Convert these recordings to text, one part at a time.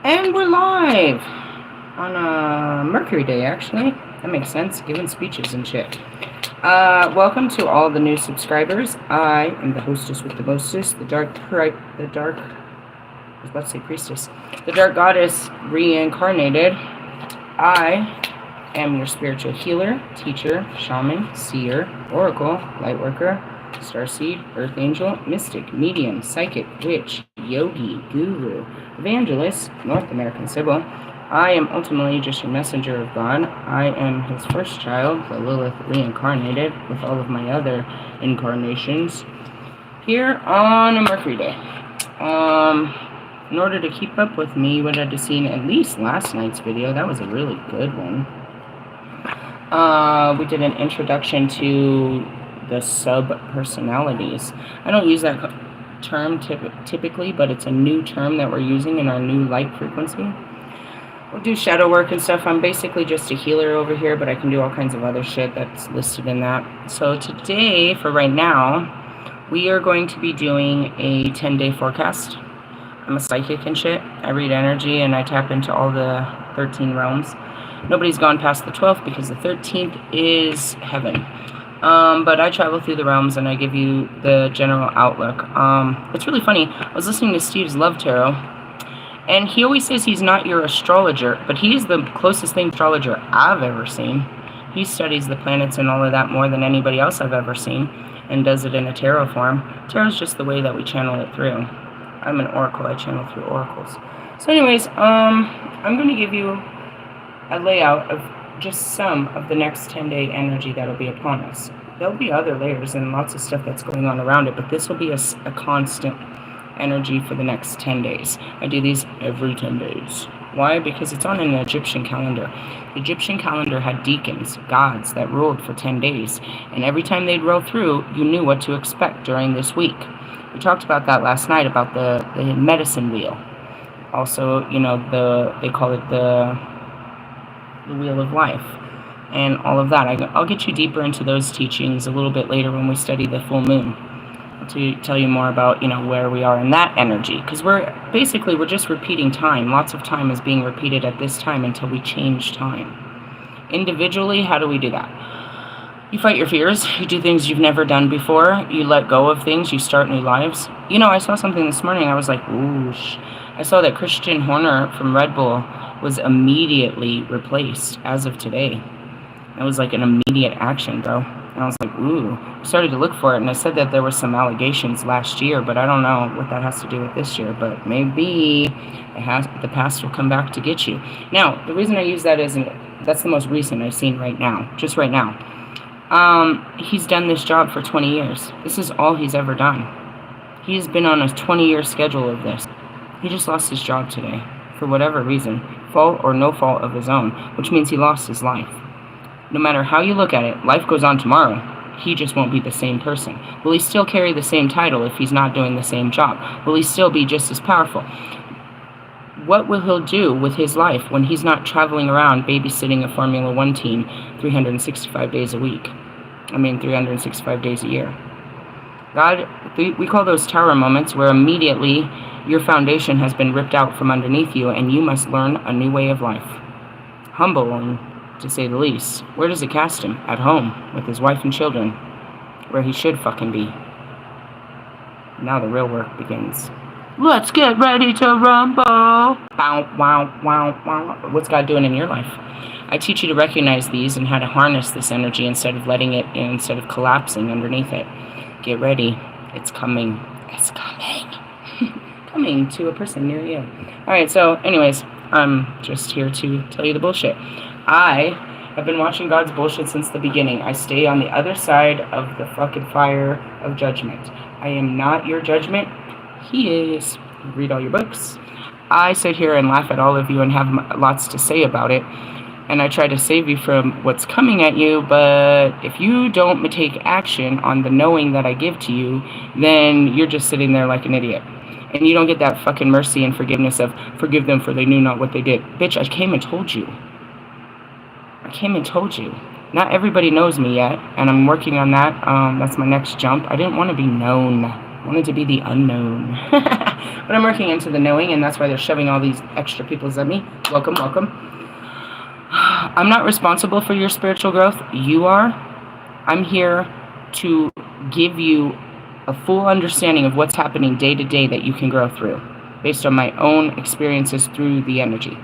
And we're live on a Mercury Day, actually. That makes sense, giving speeches and shit. Welcome to all the new subscribers. I am the hostess with the mostest, the dark, I was about to say priestess, the dark goddess reincarnated. I am your spiritual healer, teacher, shaman, seer, oracle, lightworker, starseed, earth angel, mystic, medium, psychic, witch, yogi, guru, evangelist, North American Sybil. I am ultimately just your messenger of God. I am his first child, the Lilith reincarnated, with all of my other incarnations, here on a Mercury Day. In order to keep up with me, you would have to seen at least last night's video. That was a really good one. We did an introduction to the sub-personalities. I don't use that term typically, but it's a new term that we're using in our new light frequency. We'll do shadow work and stuff. I'm basically just a healer over here, but I can do all kinds of other shit that's listed in that. So today, for right now, we are going to be doing a 10-day forecast. I'm a psychic and shit. I read energy and I tap into all the 13 realms. Nobody's gone past the 12th because the 13th is heaven. But I travel through the realms and I give you the general outlook. It's really funny. I was listening to Steve's Love Tarot, and he always says he's not your astrologer, but he is the closest thing astrologer I've ever seen. He studies the planets and all of that more than anybody else I've ever seen, and does it in a tarot form. Tarot's just the way that we channel it through. I'm an oracle. I channel through oracles. So anyways, I'm going to give you a layout of just some of the next 10-day energy that'll be upon us. There'll be other layers and lots of stuff that's going on around it, but this will be a constant energy for the next 10 days. I do these every 10 days. Why? Because it's on an Egyptian calendar. The Egyptian calendar had deacons, gods, that ruled for 10 days, and every time they'd roll through, you knew what to expect during this week. We talked about that last night, about the medicine wheel. Also, you know, they call it the wheel of life and all of that. I'll get you deeper into those teachings a little bit later when we study the full moon, to tell you more about, you know, where we are in that energy, because we're just repeating time. Lots of time is being repeated at this time until we change time. Individually, how do we do that? You fight your fears, you do things you've never done before, you let go of things, you start new lives. You know, I saw something this morning, I was like, ooh, I saw that Christian Horner from Red Bull was immediately replaced as of today. That was like an immediate action, bro. And I was like, ooh. I started to look for it, and I said that there were some allegations last year, but I don't know what that has to do with this year. But maybe the past will come back to get you. Now, the reason I use that is that's the most recent I've seen right now, just right now. He's done this job for 20 years. This is all he's ever done. He's been on a 20-year schedule of this. He just lost his job today, for whatever reason, fault or no fault of his own, which means he lost his life. No matter how you look at it, life goes on tomorrow. He just won't be the same person. Will he still carry the same title if he's not doing the same job? Will he still be just as powerful? What will he do with his life when he's not traveling around babysitting a Formula One team 365 days a week? 365 days a year. God, we call those tower moments where immediately your foundation has been ripped out from underneath you and you must learn a new way of life. Humbling, to say the least. Where does it cast him? At home, with his wife and children, where he should fucking be. Now the real work begins. Let's get ready to rumble! Bow, wow, wow, wow. What's God doing in your life? I teach you to recognize these and how to harness this energy instead of collapsing underneath it. Get ready. It's coming. It's coming. Coming to a person near you. Alright, so anyways, I'm just here to tell you the bullshit. I have been watching God's bullshit since the beginning. I stay on the other side of the fucking fire of judgment. I am not your judgment. He is. Read all your books. I sit here and laugh at all of you and have lots to say about it. And I try to save you from what's coming at you, but if you don't take action on the knowing that I give to you, then you're just sitting there like an idiot. And you don't get that fucking mercy and forgiveness of, forgive them for they knew not what they did. Bitch, I came and told you. I came and told you. Not everybody knows me yet, and I'm working on that. That's my next jump. I didn't want to be known. wanted to be the unknown. But I'm working into the knowing, and that's why they're shoving all these extra peoples at me. Welcome, welcome. I'm not responsible for your spiritual growth. You are. I'm here to give you a full understanding of what's happening day to day that you can grow through, based on my own experiences through the energy.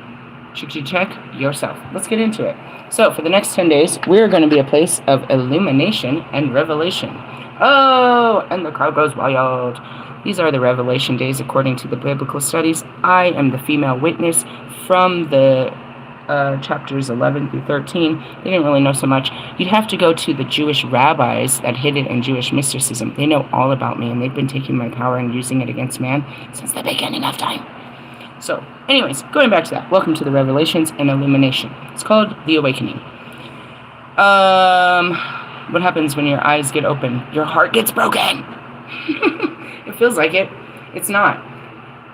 Check yourself. Let's get into it. So for the next 10 days, we're going to be a place of illumination and revelation. Oh, and the crowd goes wild. These are the revelation days according to the biblical studies. I am the female witness from the chapters 11 through 13. They didn't really know so much. You'd have to go to the Jewish rabbis that hid it in Jewish mysticism. They know all about me, and they've been taking my power and using it against man since the beginning of time. So, anyways, going back to that. Welcome to the revelations and illumination. It's called the awakening. What happens when your eyes get open? Your heart gets broken. It feels like it. It's not.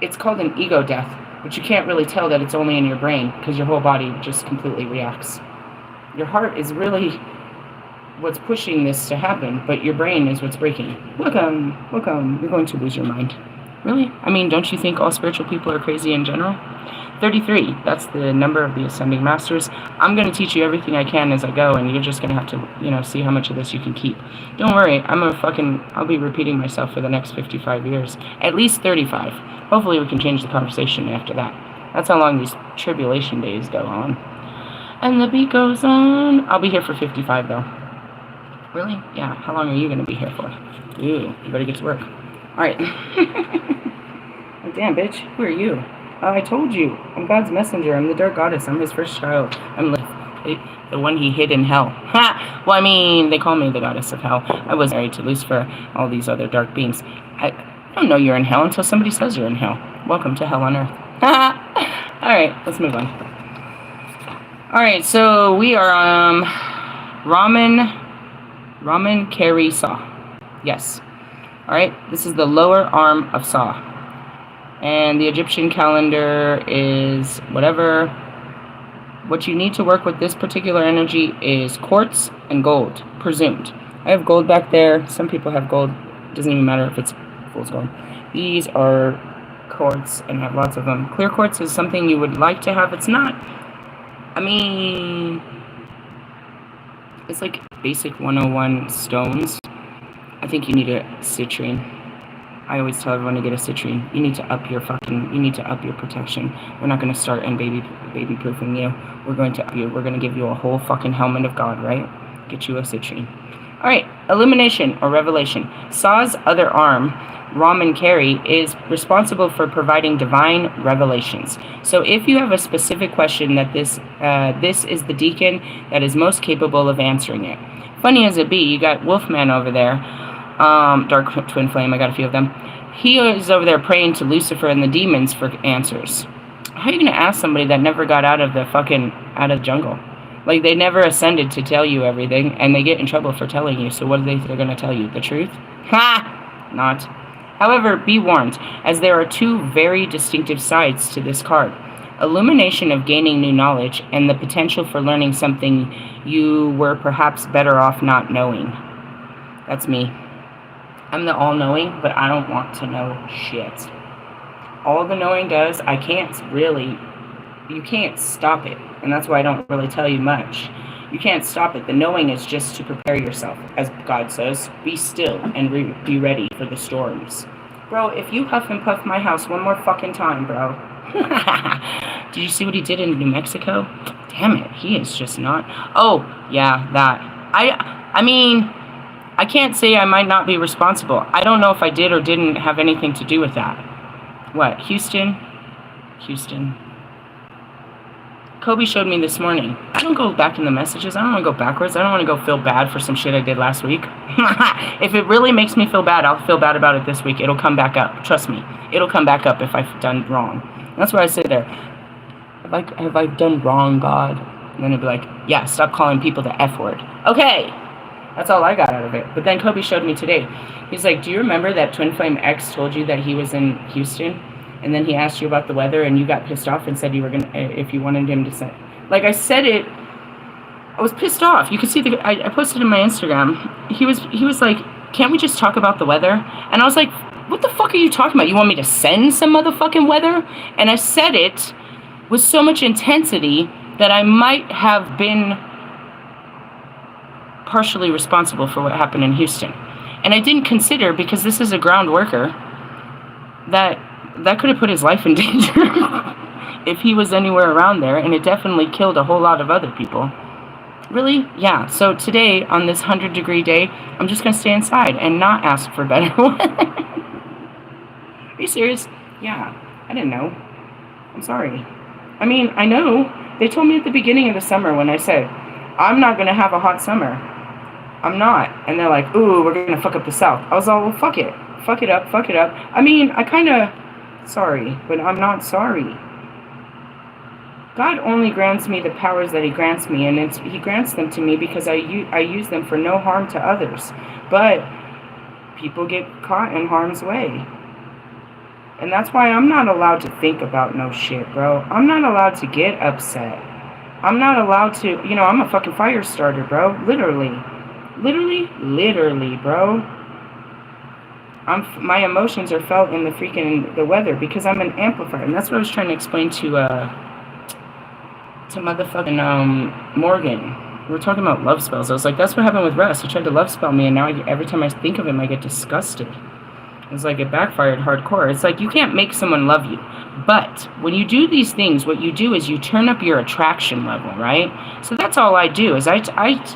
It's called an ego death, but you can't really tell that it's only in your brain because your whole body just completely reacts. Your heart is really what's pushing this to happen, but your brain is what's breaking. Welcome. You're going to lose your mind. Really? I mean, don't you think all spiritual people are crazy in general? 33, that's the number of the Ascending Masters. I'm going to teach you everything I can as I go, and you're just going to have to, see how much of this you can keep. Don't worry, I'll be repeating myself for the next 55 years. At least 35. Hopefully we can change the conversation after that. That's how long these tribulation days go on. And the beat goes on. I'll be here for 55, though. Really? Yeah, how long are you going to be here for? Ooh, you better get to work. Alright. Oh, damn, bitch. Who are you? I told you. I'm God's messenger. I'm the dark goddess. I'm his first child. I'm LILITH, the one he hid in hell. Ha! Well, I mean, they call me the goddess of hell. I was married to Lucifer, all these other dark beings. I don't know you're in hell until somebody says you're in hell. Welcome to hell on earth. Alright, let's move on. Alright, so we are Raman Krsna. Yes. Alright, this is the lower arm of Sa. And the Egyptian calendar is whatever. What you need to work with this particular energy is quartz and gold, presumed. I have gold back there. Some people have gold. Doesn't even matter if it's fool's gold. These are quartz, and I have lots of them. Clear quartz is something you would like to have. It's not. I mean, it's like basic 101 stones. I think you need a citrine. I always tell everyone to get a citrine. You need to up your protection. We're not going to start in baby proofing you. We're going to up you. We're going to give you a whole fucking helmet of God, right? Get you a citrine. Alright, illumination or revelation. Sa's other arm, Raman Kari, is responsible for providing divine revelations. So if you have a specific question that this is the deacon that is most capable of answering it. Funny as it be, you got Wolfman over there. Dark Twin Flame, I got a few of them. He is over there praying to Lucifer and the demons for answers. How are you going to ask somebody that never got out of the jungle? Like, they never ascended to tell you everything, and they get in trouble for telling you, so what do they think they're going to tell you? The truth? Ha! Not. However, be warned, as there are two very distinctive sides to this card. Illumination of gaining new knowledge, and the potential for learning something you were perhaps better off not knowing. That's me. I'm the all-knowing, but I don't want to know shit. All the knowing does, you can't stop it. And that's why I don't really tell you much. You can't stop it. The knowing is just to prepare yourself. As God says, be still and be ready for the storms. Bro, if you huff and puff my house one more fucking time, bro. Did you see what he did in New Mexico? Damn it, he is just not. Oh, yeah, that. I mean, I can't say I might not be responsible. I don't know if I did or didn't have anything to do with that. What, Houston? Kobe showed me this morning. I don't go back in the messages. I don't want to go backwards. I don't want to go feel bad for some shit I did last week. If it really makes me feel bad, I'll feel bad about it this week. It'll come back up. Trust me. It'll come back up if I've done wrong. That's what I say there. Have I done wrong, God? And then it'll be like, yeah, stop calling people the F word. Okay. That's all I got out of it. But then Kobe showed me today. He's like, do you remember that Twin Flame X told you that he was in Houston? And then he asked you about the weather and you got pissed off and said you were going to, if you wanted him to send. Like I said it, I was pissed off. You could see, I posted in my Instagram. He was like, can't we just talk about the weather? And I was like, what the fuck are you talking about? You want me to send some motherfucking weather? And I said it with so much intensity that I might have been partially responsible for what happened in Houston. And I didn't consider, because this is a ground worker, that could have put his life in danger if he was anywhere around there, and it definitely killed a whole lot of other people. Really? Yeah. So today, on this 100-degree day, I'm just going to stay inside and not ask for better weather. Are you serious? Yeah. I didn't know. I'm sorry. I mean, I know. They told me at the beginning of the summer when I said, I'm not going to have a hot summer. I'm not. And they're like, ooh, we're going to fuck up the South. I was all, well, fuck it. Fuck it up. Fuck it up. I mean, I kind of... Sorry, but I'm not sorry. God only grants me the powers that he grants me, and he grants them to me because I use them for no harm to others. But people get caught in harm's way. And that's why I'm not allowed to think about no shit, bro. I'm not allowed to get upset. I'm not allowed to, you know, I'm a fucking fire starter, bro. Literally, bro. My emotions are felt in the weather because I'm an amplifier. And that's what I was trying to explain to motherfucking Morgan. We were talking about love spells. I was like, that's what happened with Russ. He tried to love spell me, and now every time I think of him, I get disgusted. It's like it backfired hardcore. It's like you can't make someone love you. But when you do these things, what you do is you turn up your attraction level, right? So that's all I do is I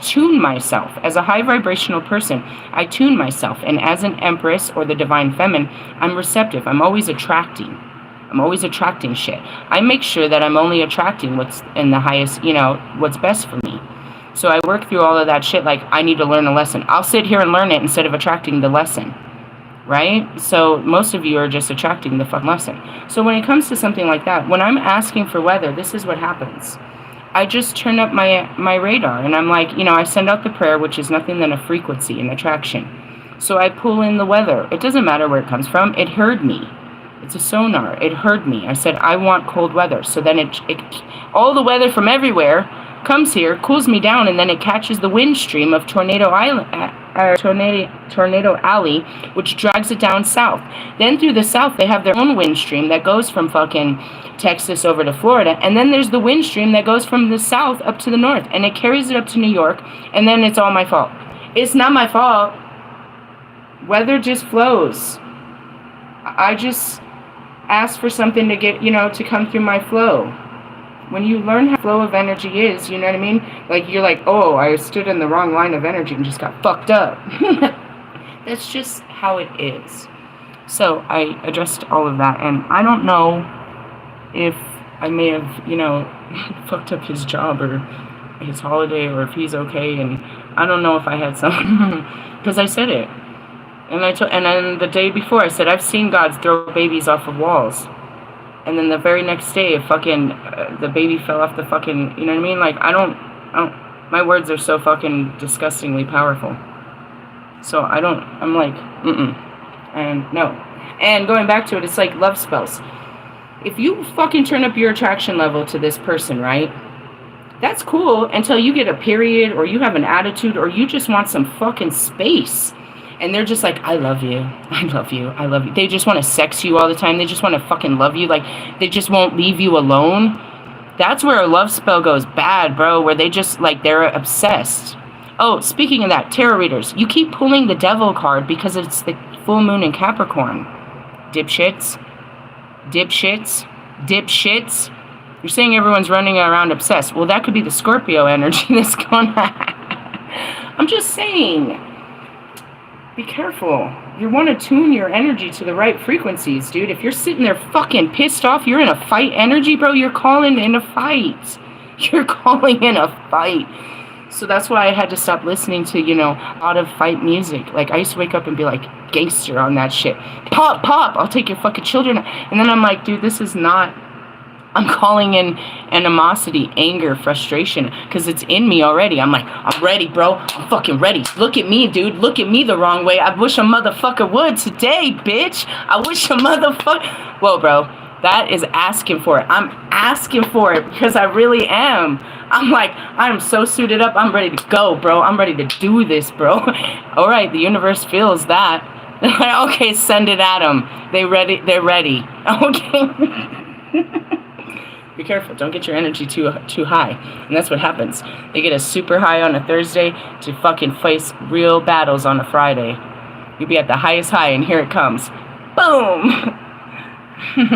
tune myself. As a high vibrational person, I tune myself. And as an empress or the divine feminine, I'm receptive. I'm always attracting. I'm always attracting shit. I make sure that I'm only attracting what's in the highest, you know, what's best for me. So I work through all of that shit like I need to learn a lesson. I'll sit here and learn it instead of attracting the lesson. Right? So most of you are just attracting the fucking lesson. So when it comes to something like that, when I'm asking for weather, this is what happens. I just turn up my radar, and I'm like, you know, I send out the prayer, which is nothing than a frequency, an attraction. So I pull in the weather. It doesn't matter where it comes from. It heard me. It's a sonar. It heard me. I said, I want cold weather. So then all the weather from everywhere comes here, cools me down, and then it catches the wind stream of Tornado Alley, which drags it down south. Then through the south, they have their own wind stream that goes from fucking Texas over to Florida, and then there's the wind stream that goes from the south up to the north, and it carries it up to New York, and then it's all my fault. It's not my fault. Weather just flows. I just ask for something to get, you know, to come through my flow. When you learn how flow of energy is, you know what I mean? Like, you're like, oh, I stood in the wrong line of energy and just got fucked up. That's just how it is. So I addressed all of that, and I don't know if I may have, you know, fucked up his job or his holiday, or if he's okay, and I don't know if I had some, because I said it. And then the day before I said, I've seen gods throw babies off of walls. And then the very next day, the baby fell off the fucking, you know what I mean? Like, I don't, my words are so fucking disgustingly powerful. So I'm like, and no. And going back to it, it's like love spells. If you fucking turn up your attraction level to this person, right? That's cool until you get a period, or you have an attitude, or you just want some fucking space. And they're just like, I love you. I love you. I love you. They just want to sex you all the time. They just want to fucking love you. Like, they just won't leave you alone. That's where a love spell goes bad, bro. Where they just, like, they're obsessed. Oh, speaking of that, tarot readers. You keep pulling the devil card because it's the full moon in Capricorn. Dipshits. Dipshits. Dipshits. You're saying everyone's running around obsessed. Well, that could be the Scorpio energy that's going on. I'm just saying. Be careful. You want to tune your energy to the right frequencies, dude. If you're sitting there fucking pissed off, you're in a fight energy, bro. You're calling in a fight. You're calling in a fight. So that's why I had to stop listening to, you know, a lot of fight music. Like, I used to wake up and be like, gangster on that shit. Pop, pop, I'll take your fucking children. And then I'm like, dude, this is not... I'm calling in animosity, anger, frustration, because it's in me already. I'm like, I'm ready, bro. I'm fucking ready. Look at me, dude. Look at me the wrong way. I wish a motherfucker would today, bitch. I wish a motherfucker... Whoa, bro. That is asking for it. I'm asking for it because I really am. I'm like, I'm so suited up. I'm ready to go, bro. I'm ready to do this, bro. All right, the universe feels that. Okay, send it at them. They're ready. Okay. Be careful. Don't get your energy too high. And that's what happens. They get a super high on a Thursday to fucking face real battles on a Friday. You'll be at the highest high, and here it comes. Boom!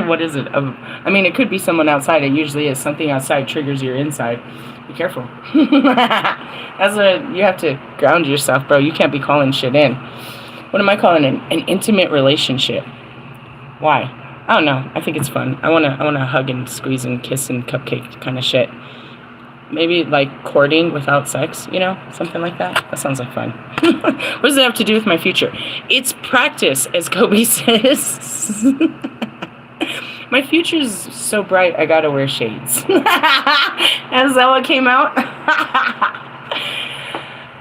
What is it? I mean, it could be someone outside. It usually is. Something outside triggers your inside. Be careful. You have to ground yourself, bro. You can't be calling shit in. What am I calling it? An intimate relationship. Why? I don't know. I think it's fun. I wanna hug and squeeze and kiss and cupcake kind of shit. Maybe like courting without sex, you know? Something like that. That sounds like fun. What does it have to do with my future? It's practice, as Kobe says. My future's so bright, I gotta wear shades. Is that what came out?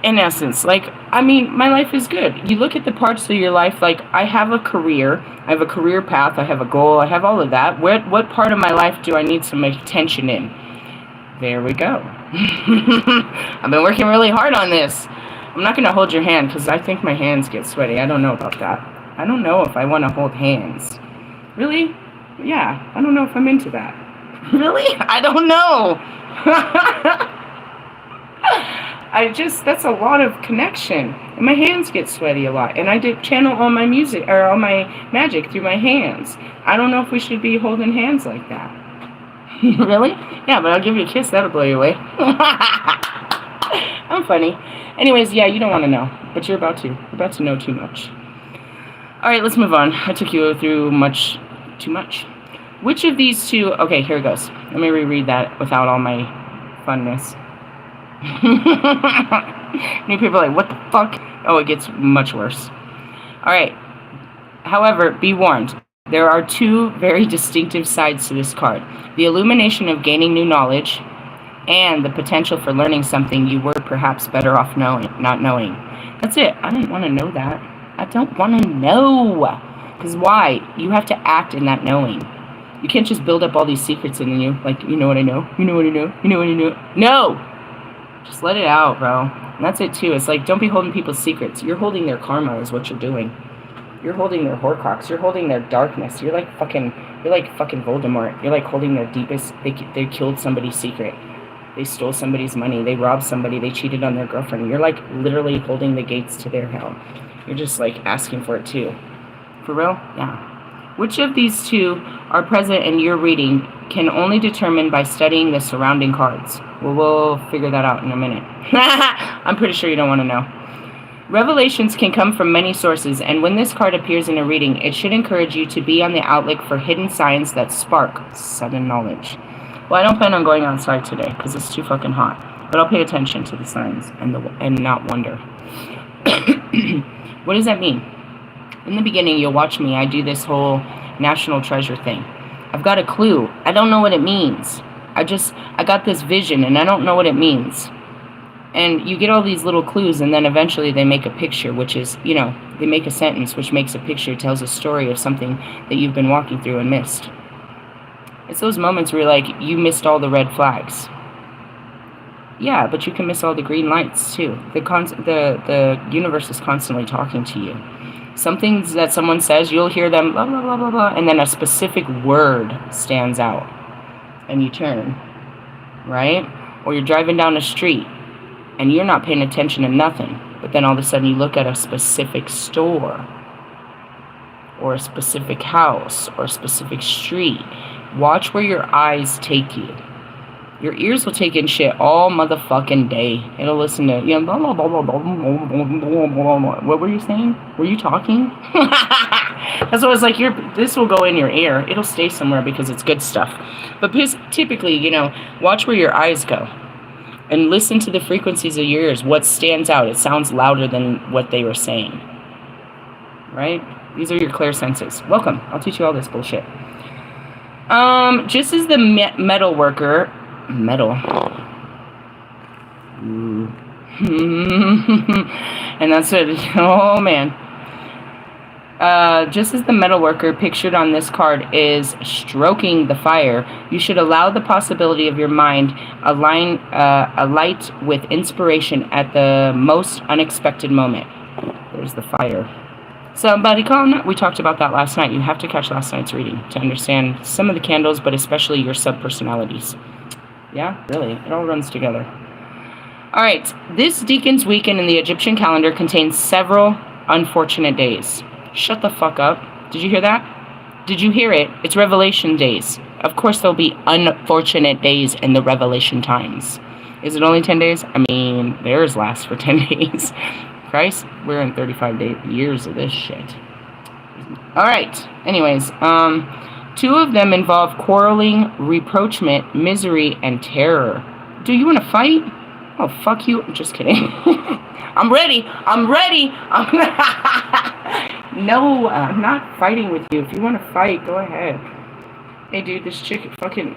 In essence, like, I mean, my life is good. You look at the parts of your life, like, I have a career, I have a career path, I have a goal, I have all of that. What part of my life do I need some attention in? There we go. I've been working really hard on this. I'm not going to hold your hand because I think my hands get sweaty. I don't know about that. I don't know if I want to hold hands. Really? Yeah, I don't know if I'm into that. Really? I don't know. That's a lot of connection. And my hands get sweaty a lot. And I did channel all my music, or all my magic through my hands. I don't know if we should be holding hands like that. Really? Yeah, but I'll give you a kiss. That'll blow you away. I'm funny. Anyways, yeah, you don't want to know. But you're about to. You're about to know too much. Alright, let's move on. I took you through too much. Which of these two... Okay, here it goes. Let me reread that without all my funness. New people are like, what the fuck? Oh, it gets much worse. Alright. However, be warned. There are two very distinctive sides to this card. The illumination of gaining new knowledge and the potential for learning something you were perhaps better off not knowing. That's it. I didn't want to know that. I don't want to know. Because why? You have to act in that knowing. You can't just build up all these secrets in you. Like, you know what I know? You know what I know? You know what I know? No! Just let it out, bro. And that's it, too. It's like, don't be holding people's secrets. You're holding their karma is what you're doing. You're holding their Horcrux. You're holding their darkness. You're like fucking Voldemort. You're like holding their deepest... They killed somebody's secret. They stole somebody's money. They robbed somebody. They cheated on their girlfriend. You're like literally holding the gates to their hell. You're just like asking for it too. For real? Yeah. Which of these two are present in your reading can only determine by studying the surrounding cards. Well, we'll figure that out in a minute. I'm pretty sure you don't want to know. Revelations can come from many sources, and when this card appears in a reading, it should encourage you to be on the outlook for hidden signs that spark sudden knowledge. Well, I don't plan on going outside today because it's too fucking hot, but I'll pay attention to the signs and not wonder. What does that mean? In the beginning, you'll watch me. I do this whole national treasure thing. I've got a clue. I don't know what it means. I got this vision, and I don't know what it means. And you get all these little clues, and then eventually they make a picture, which is, you know, they make a sentence, which makes a picture, tells a story of something that you've been walking through and missed. It's those moments where you're like, you missed all the red flags. Yeah, but you can miss all the green lights, too. The universe is constantly talking to you. Some things that someone says, you'll hear them, blah, blah, blah, blah, blah, and then a specific word stands out. And you turn, right? Or you're driving down a street, and you're not paying attention to nothing. But then all of a sudden you look at a specific store, or a specific house, or a specific street. Watch where your eyes take you. Your ears will take in shit all motherfucking day. It'll listen to, you know, blah, blah, blah, blah, blah, blah, blah, blah, blah. What were you saying? Were you talking? That's what it's like. This will go in your ear. It'll stay somewhere because it's good stuff. But typically, you know, watch where your eyes go. And listen to the frequencies of your ears. What stands out? It sounds louder than what they were saying. Right? These are your clear senses. Welcome. I'll teach you all this bullshit. Just as the metal worker... Metal. Ooh. And that's it. Oh, man. Just as the metal worker pictured on this card is stroking the fire, you should allow the possibility of your mind alight with inspiration at the most unexpected moment. There's the fire. Somebody call. We talked about that last night. You have to catch last night's reading to understand some of the candles, but especially your sub-personalities. Yeah, really. It all runs together. All right. This Deacon's Weekend in the Egyptian calendar contains several unfortunate days. Shut the fuck up. Did you hear that? Did you hear it? It's Revelation days. Of course there'll be unfortunate days in the Revelation times. Is it only 10 days? I mean, theirs lasts for 10 days. Christ, we're in 35 years of this shit. Alright, anyways, two of them involve quarreling, reproachment, misery, and terror. Do you want to fight? Oh, fuck you. Just kidding. I'm ready. No, I'm not fighting with you. If you want to fight, go ahead. Hey, dude, this chick fucking...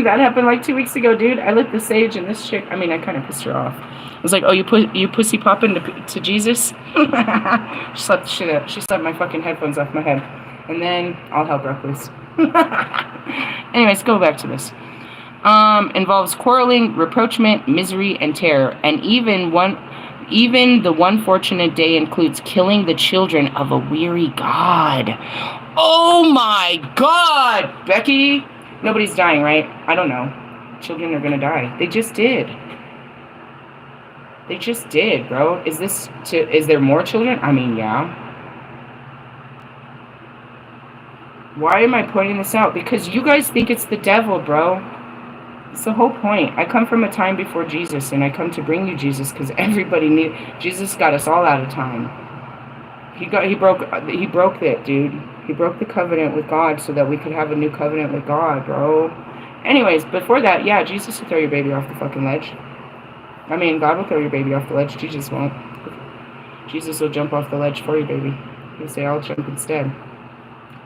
that happened like 2 weeks ago, dude. I lit the sage and this chick... I mean, I kind of pissed her off. I was like, oh, you pussy popping to Jesus? She slapped the shit out. She slapped my fucking headphones off my head. And then, I'll help her, please. Anyways, go back to this. Involves quarreling, reproachment, misery, and terror. And even the one fortunate day includes killing the children of a weary God. Oh my God! Becky? Nobody's dying, right? I don't know. Children are gonna die. They just did. They just did, bro. Is there more children? I mean, yeah. Why am I pointing this out? Because you guys think it's the devil, bro. It's the whole point. I come from a time before Jesus, and I come to bring you Jesus because everybody Jesus got us all out of time. He broke it, dude. He broke the covenant with God so that we could have a new covenant with God, bro. Anyways, before that, yeah, Jesus will throw your baby off the fucking ledge. I mean, God will throw your baby off the ledge. Jesus won't. Jesus will jump off the ledge for you, baby. He'll say, I'll jump instead.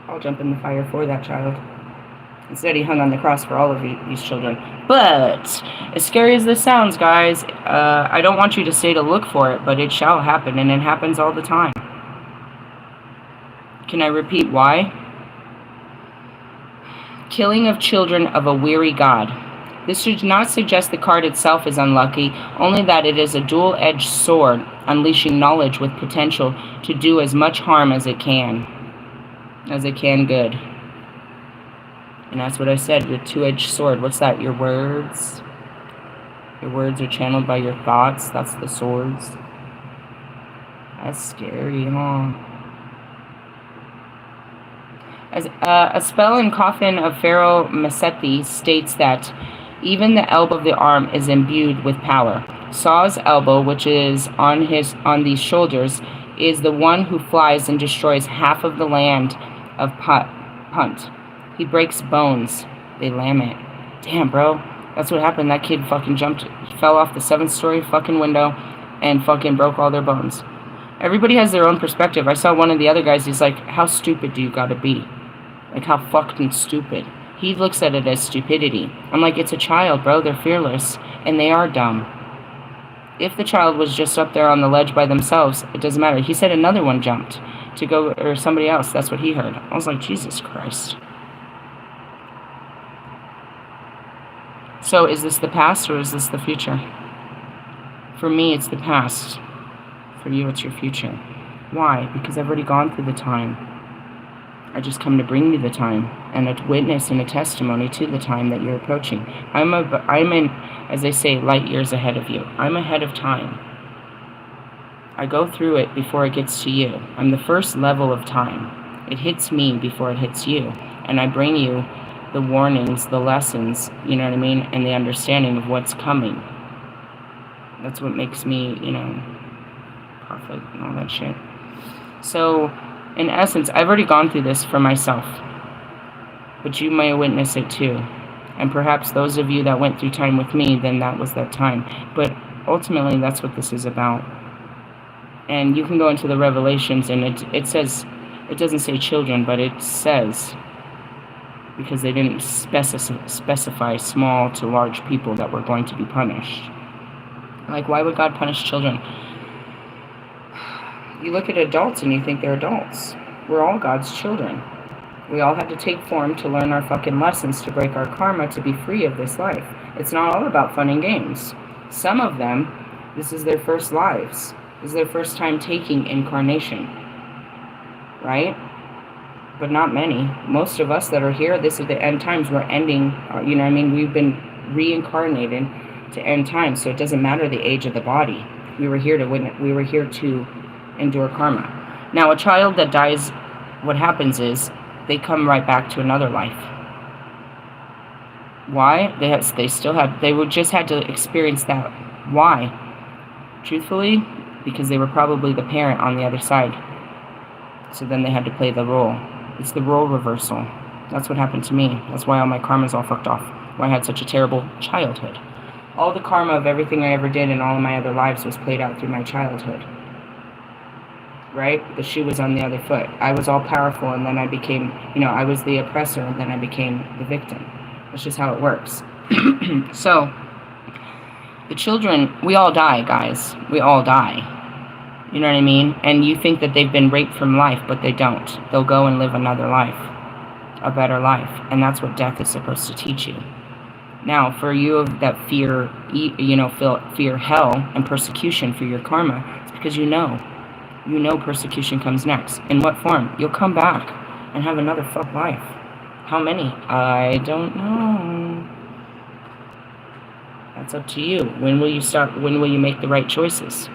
I'll jump in the fire for that child. Instead, he hung on the cross for all of these children. But, as scary as this sounds, guys, I don't want you to stay to look for it, but it shall happen, and it happens all the time. Can I repeat why? Killing of children of a weary God. This should not suggest the card itself is unlucky, only that it is a dual-edged sword, unleashing knowledge with potential to do as much harm as it can good. And that's what I said, your two-edged sword. What's that? Your words? Your words are channeled by your thoughts. That's the swords. That's scary, huh? As a spell in Coffin of Pharaoh Mesethi states that even the elbow of the arm is imbued with power. Saw's elbow, which is on these shoulders, is the one who flies and destroys half of the land of Punt. He breaks bones. They lam it. Damn, bro. That's what happened. That kid fucking fell off the 7th-story fucking window and fucking broke all their bones. Everybody has their own perspective. I saw one of the other guys, he's like, how stupid do you gotta be? Like, how fucking stupid. He looks at it as stupidity. I'm like, it's a child, bro. They're fearless. And they are dumb. If the child was just up there on the ledge by themselves, it doesn't matter. He said another one jumped to go, or somebody else. That's what he heard. I was like, Jesus Christ. So, is this the past or is this the future? For me, it's the past. For you, it's your future. Why? Because I've already gone through the time. I just come to bring you the time and a witness and a testimony to the time that you're approaching. I'm in, as they say, light years ahead of you. I'm ahead of time. I go through it before it gets to you. I'm the first level of time. It hits me before it hits you. And I bring you the warnings, the lessons, you know what I mean, and the understanding of what's coming. That's what makes me, prophet and all that shit. So, in essence, I've already gone through this for myself. But you may witness it too. And perhaps those of you that went through time with me, then that was that time. But ultimately, that's what this is about. And you can go into the Revelations, and it says, it doesn't say children, but it says, because they didn't specify small to large people that were going to be punished. Like, why would God punish children? You look at adults and you think they're adults. We're all God's children. We all had to take form to learn our fucking lessons, to break our karma, to be free of this life. It's not all about fun and games. Some of them, this is their first lives. This is their first time taking incarnation. right? But not many. Most of us that are here, this is the end times. We're ending, you know what I mean? We've been reincarnated to end times, so it doesn't matter the age of the body. We were here to win. We were here to endure karma. Now, a child that dies, what happens is they come right back to another life. Why? They would just had to experience that. Why? Truthfully, because they were probably the parent on the other side. So then they had to play the role. It's the role reversal. That's what happened to me. That's why all my karma's all fucked off. Why I had such a terrible childhood. All the karma of everything I ever did in all of my other lives was played out through my childhood. Right? The shoe was on the other foot. I was all powerful, and then I became, I was the oppressor, and then I became the victim. That's just how it works. So, the children, we all die, guys. We all die. You know what I mean? And you think that they've been raped from life, but they don't. They'll go and live another life. A better life. And that's what death is supposed to teach you. Now, for you that fear hell and persecution for your karma, it's because you know persecution comes next. In what form? You'll come back and have another fuck life. How many? I don't know. That's up to you. When will you start? When will you make the right choices?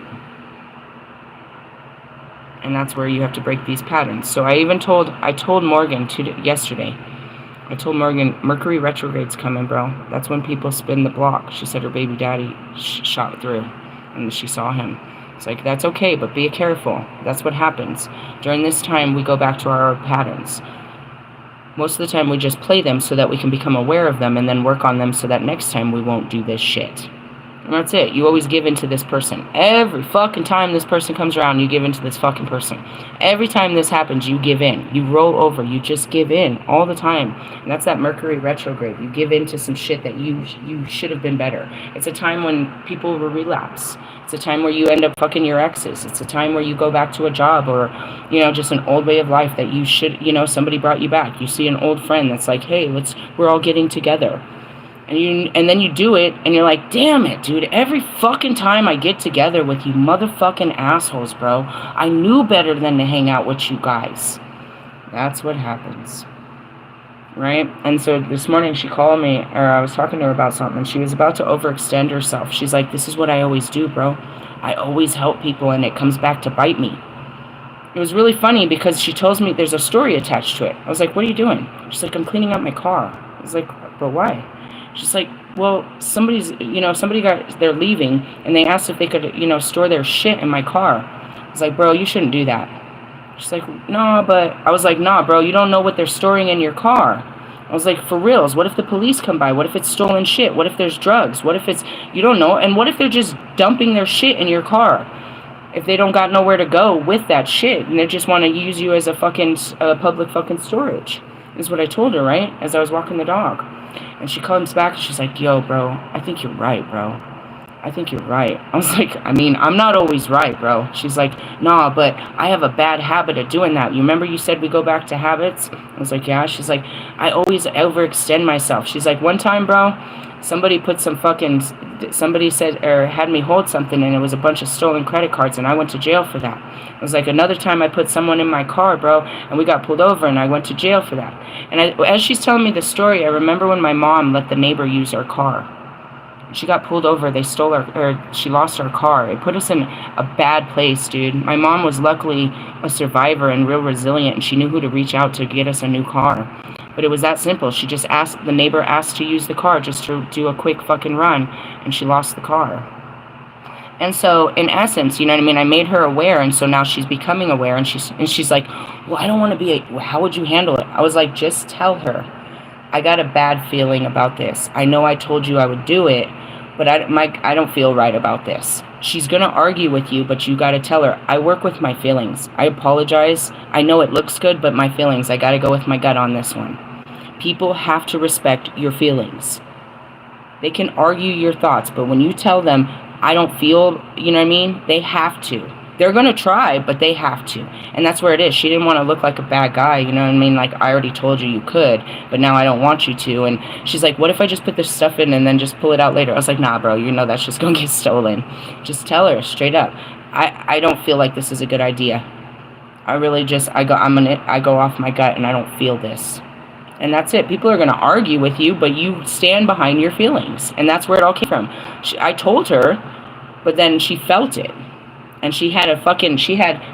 And that's where you have to break these patterns. So I told Morgan yesterday. I told Morgan, Mercury retrograde's coming, bro. That's when people spin the block. She said her baby daddy shot through, and she saw him. It's like, that's okay, but be careful. That's what happens. During this time, we go back to our patterns. Most of the time, we just play them so that we can become aware of them and then work on them so that next time we won't do this shit. And that's it. You always give in to this person. Every fucking time this person comes around, you give in to this fucking person. Every time this happens, you give in. You roll over. You just give in all the time. And that's that Mercury retrograde. You give in to some shit that you should have been better. It's a time when people will relapse. It's a time where you end up fucking your exes. It's a time where you go back to a job or, just an old way of life that you should, somebody brought you back. You see an old friend that's like, hey, we're all getting together. And then you do it, and you're like, damn it, dude, every fucking time I get together with you motherfucking assholes, bro, I knew better than to hang out with you guys. That's what happens. Right? And so this morning she called me, or I was talking to her about something, and she was about to overextend herself. She's like, this is what I always do, bro. I always help people, and it comes back to bite me. It was really funny because she tells me there's a story attached to it. I was like, what are you doing? She's like, I'm cleaning up my car. I was like, but why? She's like, well, they're leaving, and they asked if they could, store their shit in my car. I was like, bro, you shouldn't do that. She's like, no, but I was like, nah, bro, you don't know what they're storing in your car. I was like, for reals, what if the police come by? What if it's stolen shit? What if there's drugs? What if you don't know, and what if they're just dumping their shit in your car? If they don't got nowhere to go with that shit, and they just want to use you as a fucking public fucking storage, is what I told her, right, as I was walking the dog. And she comes back and she's like, yo, bro, I think you're right, bro. I think you're right. I was like, I'm not always right, bro. She's like, nah, but I have a bad habit of doing that. You remember you said we go back to habits? I was like, yeah. She's like, I always overextend myself. She's like, one time, bro, somebody said, or had me hold something, and it was a bunch of stolen credit cards, and I went to jail for that. I was like, another time I put someone in my car, bro, and we got pulled over, and I went to jail for that. And as she's telling me the story, I remember when my mom let the neighbor use our car. She got pulled over. They stole she lost our car. It put us in a bad place, dude. My mom was luckily a survivor and real resilient, and she knew who to reach out to get us a new car. But it was that simple. She just the neighbor asked to use the car just to do a quick fucking run, and she lost the car. And so, in essence, you know what I mean? I made her aware, and so now she's becoming aware, and she's like, well, I don't want to be how would you handle it? I was like, just tell her. I got a bad feeling about this. I know I told you I would do it, but I don't feel right about this. She's going to argue with you, but you got to tell her, I work with my feelings. I apologize. I know it looks good, but my feelings, I got to go with my gut on this one. People have to respect your feelings. They can argue your thoughts, but when you tell them, I don't feel, you know what I mean? They have to. They're going to try, but they have to. And that's where it is. She didn't want to look like a bad guy, you know what I mean? Like, I already told you could, but now I don't want you to. And she's like, what if I just put this stuff in and then just pull it out later? I was like, nah, bro, that's just going to get stolen. Just tell her straight up. I don't feel like this is a good idea. I really just, I go off my gut and I don't feel this. And that's it. People are going to argue with you, but you stand behind your feelings. And that's where it all came from. I told her, but then she felt it. And she had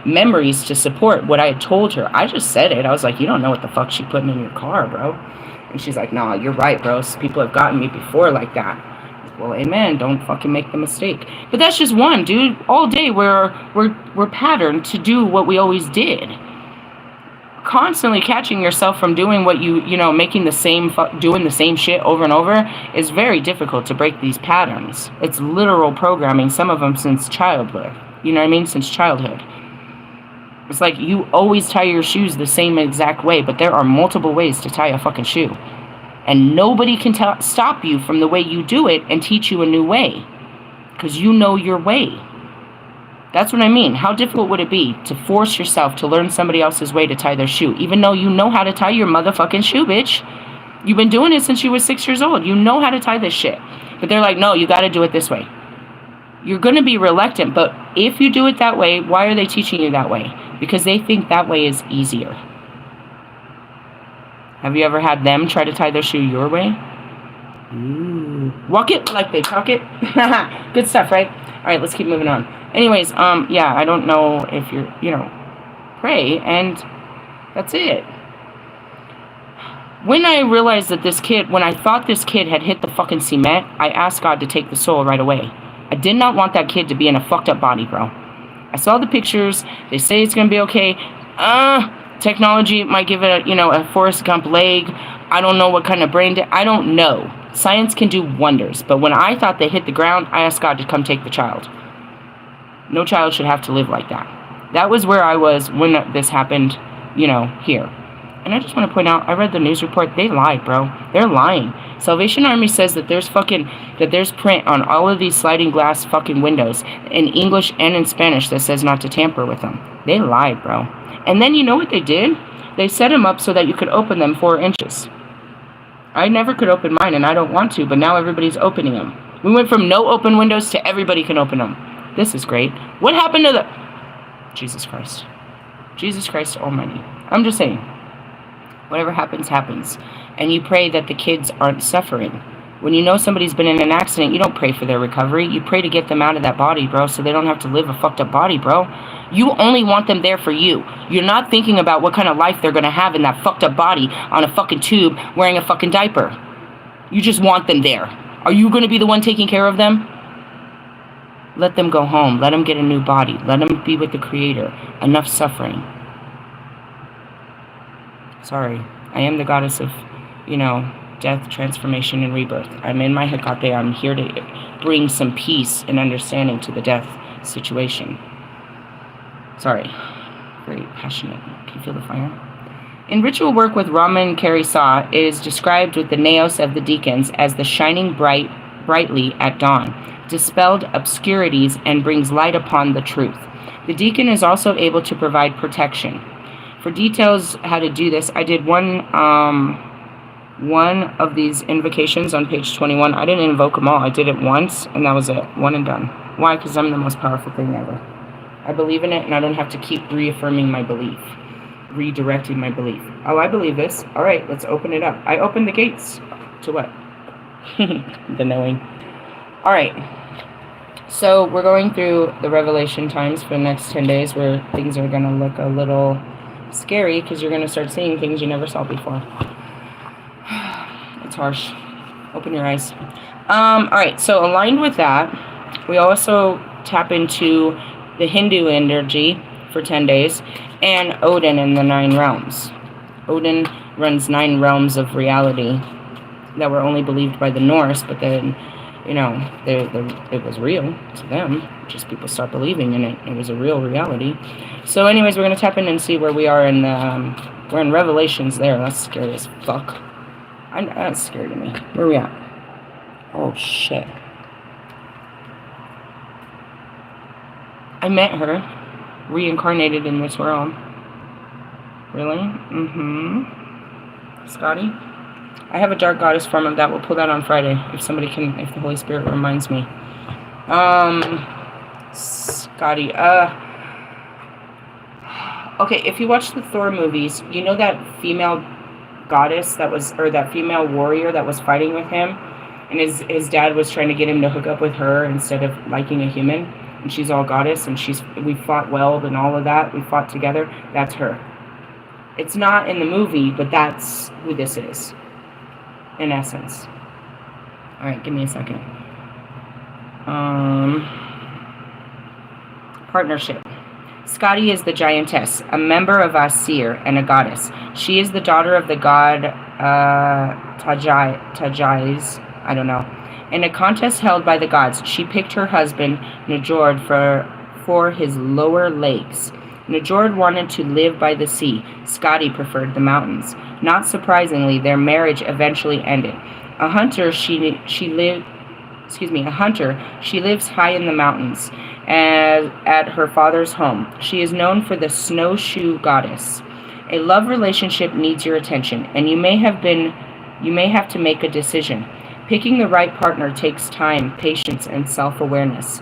memories to support what I had told her. I just said it. I was like, you don't know what the fuck she put in your car, bro. And she's like, nah, you're right, bro. People have gotten me before like that. Well, amen. Don't fucking make the mistake. But that's just one, dude. All day we're patterned to do what we always did. Constantly catching yourself from doing what making doing the same shit over and over is very difficult to break these patterns. It's literal programming, some of them since childhood. You know what I mean? Since childhood. It's like you always tie your shoes the same exact way, but there are multiple ways to tie a fucking shoe. And nobody can stop you from the way you do it and teach you a new way. Because you know your way. That's what I mean. How difficult would it be to force yourself to learn somebody else's way to tie their shoe? Even though you know how to tie your motherfucking shoe, bitch. You've been doing it since you were 6 years old. You know how to tie this shit. But they're like, no, you got to do it this way. You're going to be reluctant. But if you do it that way, why are they teaching you that way? Because they think that way is easier. Have you ever had them try to tie their shoe your way? Ooh. Walk it like they talk it. Good stuff, right? All right, let's keep moving on. Anyways, yeah, I don't know if you're, pray, and that's it. When I realized that when I thought this kid had hit the fucking cement, I asked God to take the soul right away. I did not want that kid to be in a fucked up body, bro. I saw the pictures. They say it's gonna be okay. Technology might give it a Forrest Gump leg. I don't know what kind of brain I don't know. Science can do wonders. But when I thought they hit the ground, I asked God to come take the child. No child should have to live like that. That was where I was when this happened, here. And I just want to point out, I read the news report. They lied, bro. They're lying. Salvation Army says that there's print on all of these sliding glass fucking windows in English and in Spanish that says not to tamper with them. They lied, bro. And then you know what they did? They set them up so that you could open them 4 inches. I never could open mine, and I don't want to, but now everybody's opening them. We went from no open windows to everybody can open them. This is great. What happened to Jesus Christ. Jesus Christ Almighty. I'm just saying. Whatever happens, happens. And you pray that the kids aren't suffering. When you know somebody's been in an accident, you don't pray for their recovery. You pray to get them out of that body, bro, so they don't have to live a fucked up body, bro. You only want them there for you. You're not thinking about what kind of life they're going to have in that fucked up body on a fucking tube wearing a fucking diaper. You just want them there. Are you going to be the one taking care of them? Let them go home. Let them get a new body. Let them be with the Creator. Enough suffering. Sorry. I am the goddess of, death, transformation, and rebirth. I'm in my Hecate. I'm here to bring some peace and understanding to the death situation. Sorry. Very passionate. Can you feel the fire? In ritual work with Raman Karisa, it is described with the naos of the deacons as the shining brightly at dawn, dispelled obscurities, and brings light upon the truth. The deacon is also able to provide protection. For details how to do this, I did one of these invocations on page 21. I didn't invoke them all. I did it once, and that was it. One and done. Why? Because I'm the most powerful thing ever. I believe in it, and I don't have to keep reaffirming my belief, redirecting my belief. Oh, I believe this. All right, let's open it up. I opened the gates. To what? The knowing. All right. So we're going through the revelation times for the next 10 days where things are going to look a little scary because you're going to start seeing things you never saw before. It's harsh. Open your eyes. All right. So aligned with that, we also tap into the Hindu energy for 10 days and Odin in the 9 realms. Odin runs 9 realms of reality that were only believed by the Norse, but then, it was real to them. Just people start believing in it. It was a real reality. So anyways, we're going to tap in and see where we are in we're in Revelations there. That's scary as fuck. That's scary to me. Where are we at? Oh, shit. I met her, reincarnated in this world. Really? Mm-hmm. Scotty? I have a dark goddess form of that. We'll pull that on Friday, if the Holy Spirit reminds me. Scotty, Okay, if you watch the Thor movies, you know that female goddess that was, or that female warrior that was fighting with him, and his dad was trying to get him to hook up with her instead of liking a human, and she's all goddess, and we fought well and all of that, we fought together. That's her. It's not in the movie, but that's who this is, in essence. All right, give me a second. Partnership. Skadi is the giantess, a member of Seer and a goddess. She is the daughter of the god Tajais, I don't know. In a contest held by the gods, she picked her husband, Njord, for his lower legs. Njord wanted to live by the sea. Skadi preferred the mountains. Not surprisingly, their marriage eventually ended. A hunter, she lives high in the mountains, at her father's home. She is known for the snowshoe goddess. A love relationship needs your attention, and you may have to make a decision. Picking the right partner takes time, patience, and self-awareness.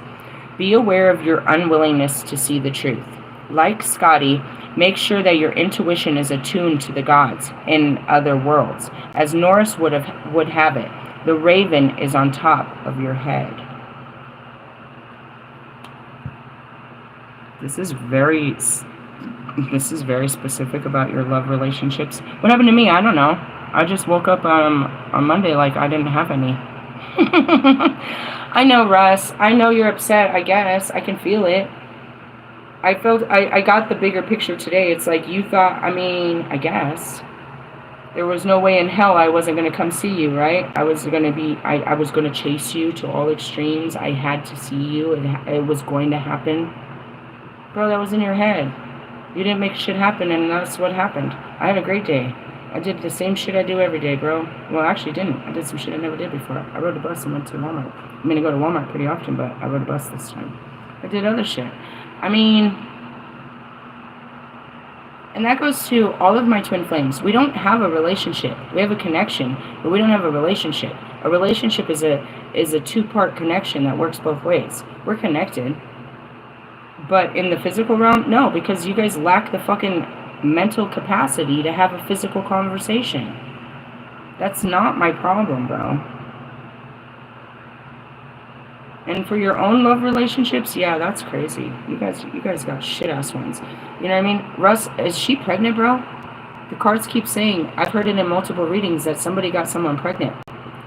Be aware of your unwillingness to see the truth. Like Skadi, make sure that your intuition is attuned to the gods in other worlds. As Norris would have it, the raven is on top of your head. This is very specific about your love relationships. What happened to me? I don't know. I just woke up on Monday like I didn't have any. I know, Russ. I know you're upset, I guess. I can feel it. I got the bigger picture today. It's like you thought, I guess. There was no way in hell I wasn't going to come see you, right? I was going to chase you to all extremes. I had to see you. It was going to happen. Bro, that was in your head. You didn't make shit happen, and that's what happened. I had a great day. I did the same shit I do every day, bro. Well, I actually didn't. I did some shit I never did before. I rode a bus and went to Walmart. I go to Walmart pretty often, but I rode a bus this time. I did other shit. And that goes to all of my twin flames. We don't have a relationship. We have a connection, but we don't have a relationship. A relationship is a two-part connection that works both ways. We're connected. But in the physical realm, no, because you guys lack the fucking mental capacity to have a physical conversation. That's not my problem, bro. And for your own love relationships, yeah, that's crazy. You guys got shit-ass ones. You know what I mean? Russ, is she pregnant, bro? The cards keep saying, I've heard it in multiple readings, that somebody got someone pregnant.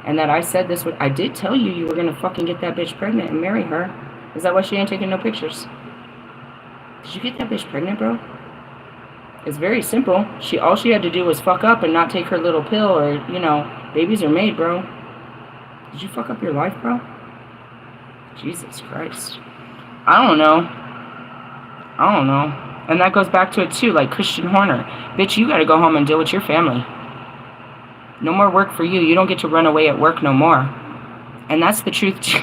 And that I said this, I did tell you were going to fucking get that bitch pregnant and marry her. Is that why she ain't taking no pictures? Did you get that bitch pregnant, bro? It's very simple. All she had to do was fuck up and not take her little pill, or, babies are made, bro. Did you fuck up your life, bro? Jesus Christ. I don't know. And that goes back to it too, like Christian Horner. Bitch, you gotta go home and deal with your family. No more work for you. You don't get to run away at work no more. And that's the truth too.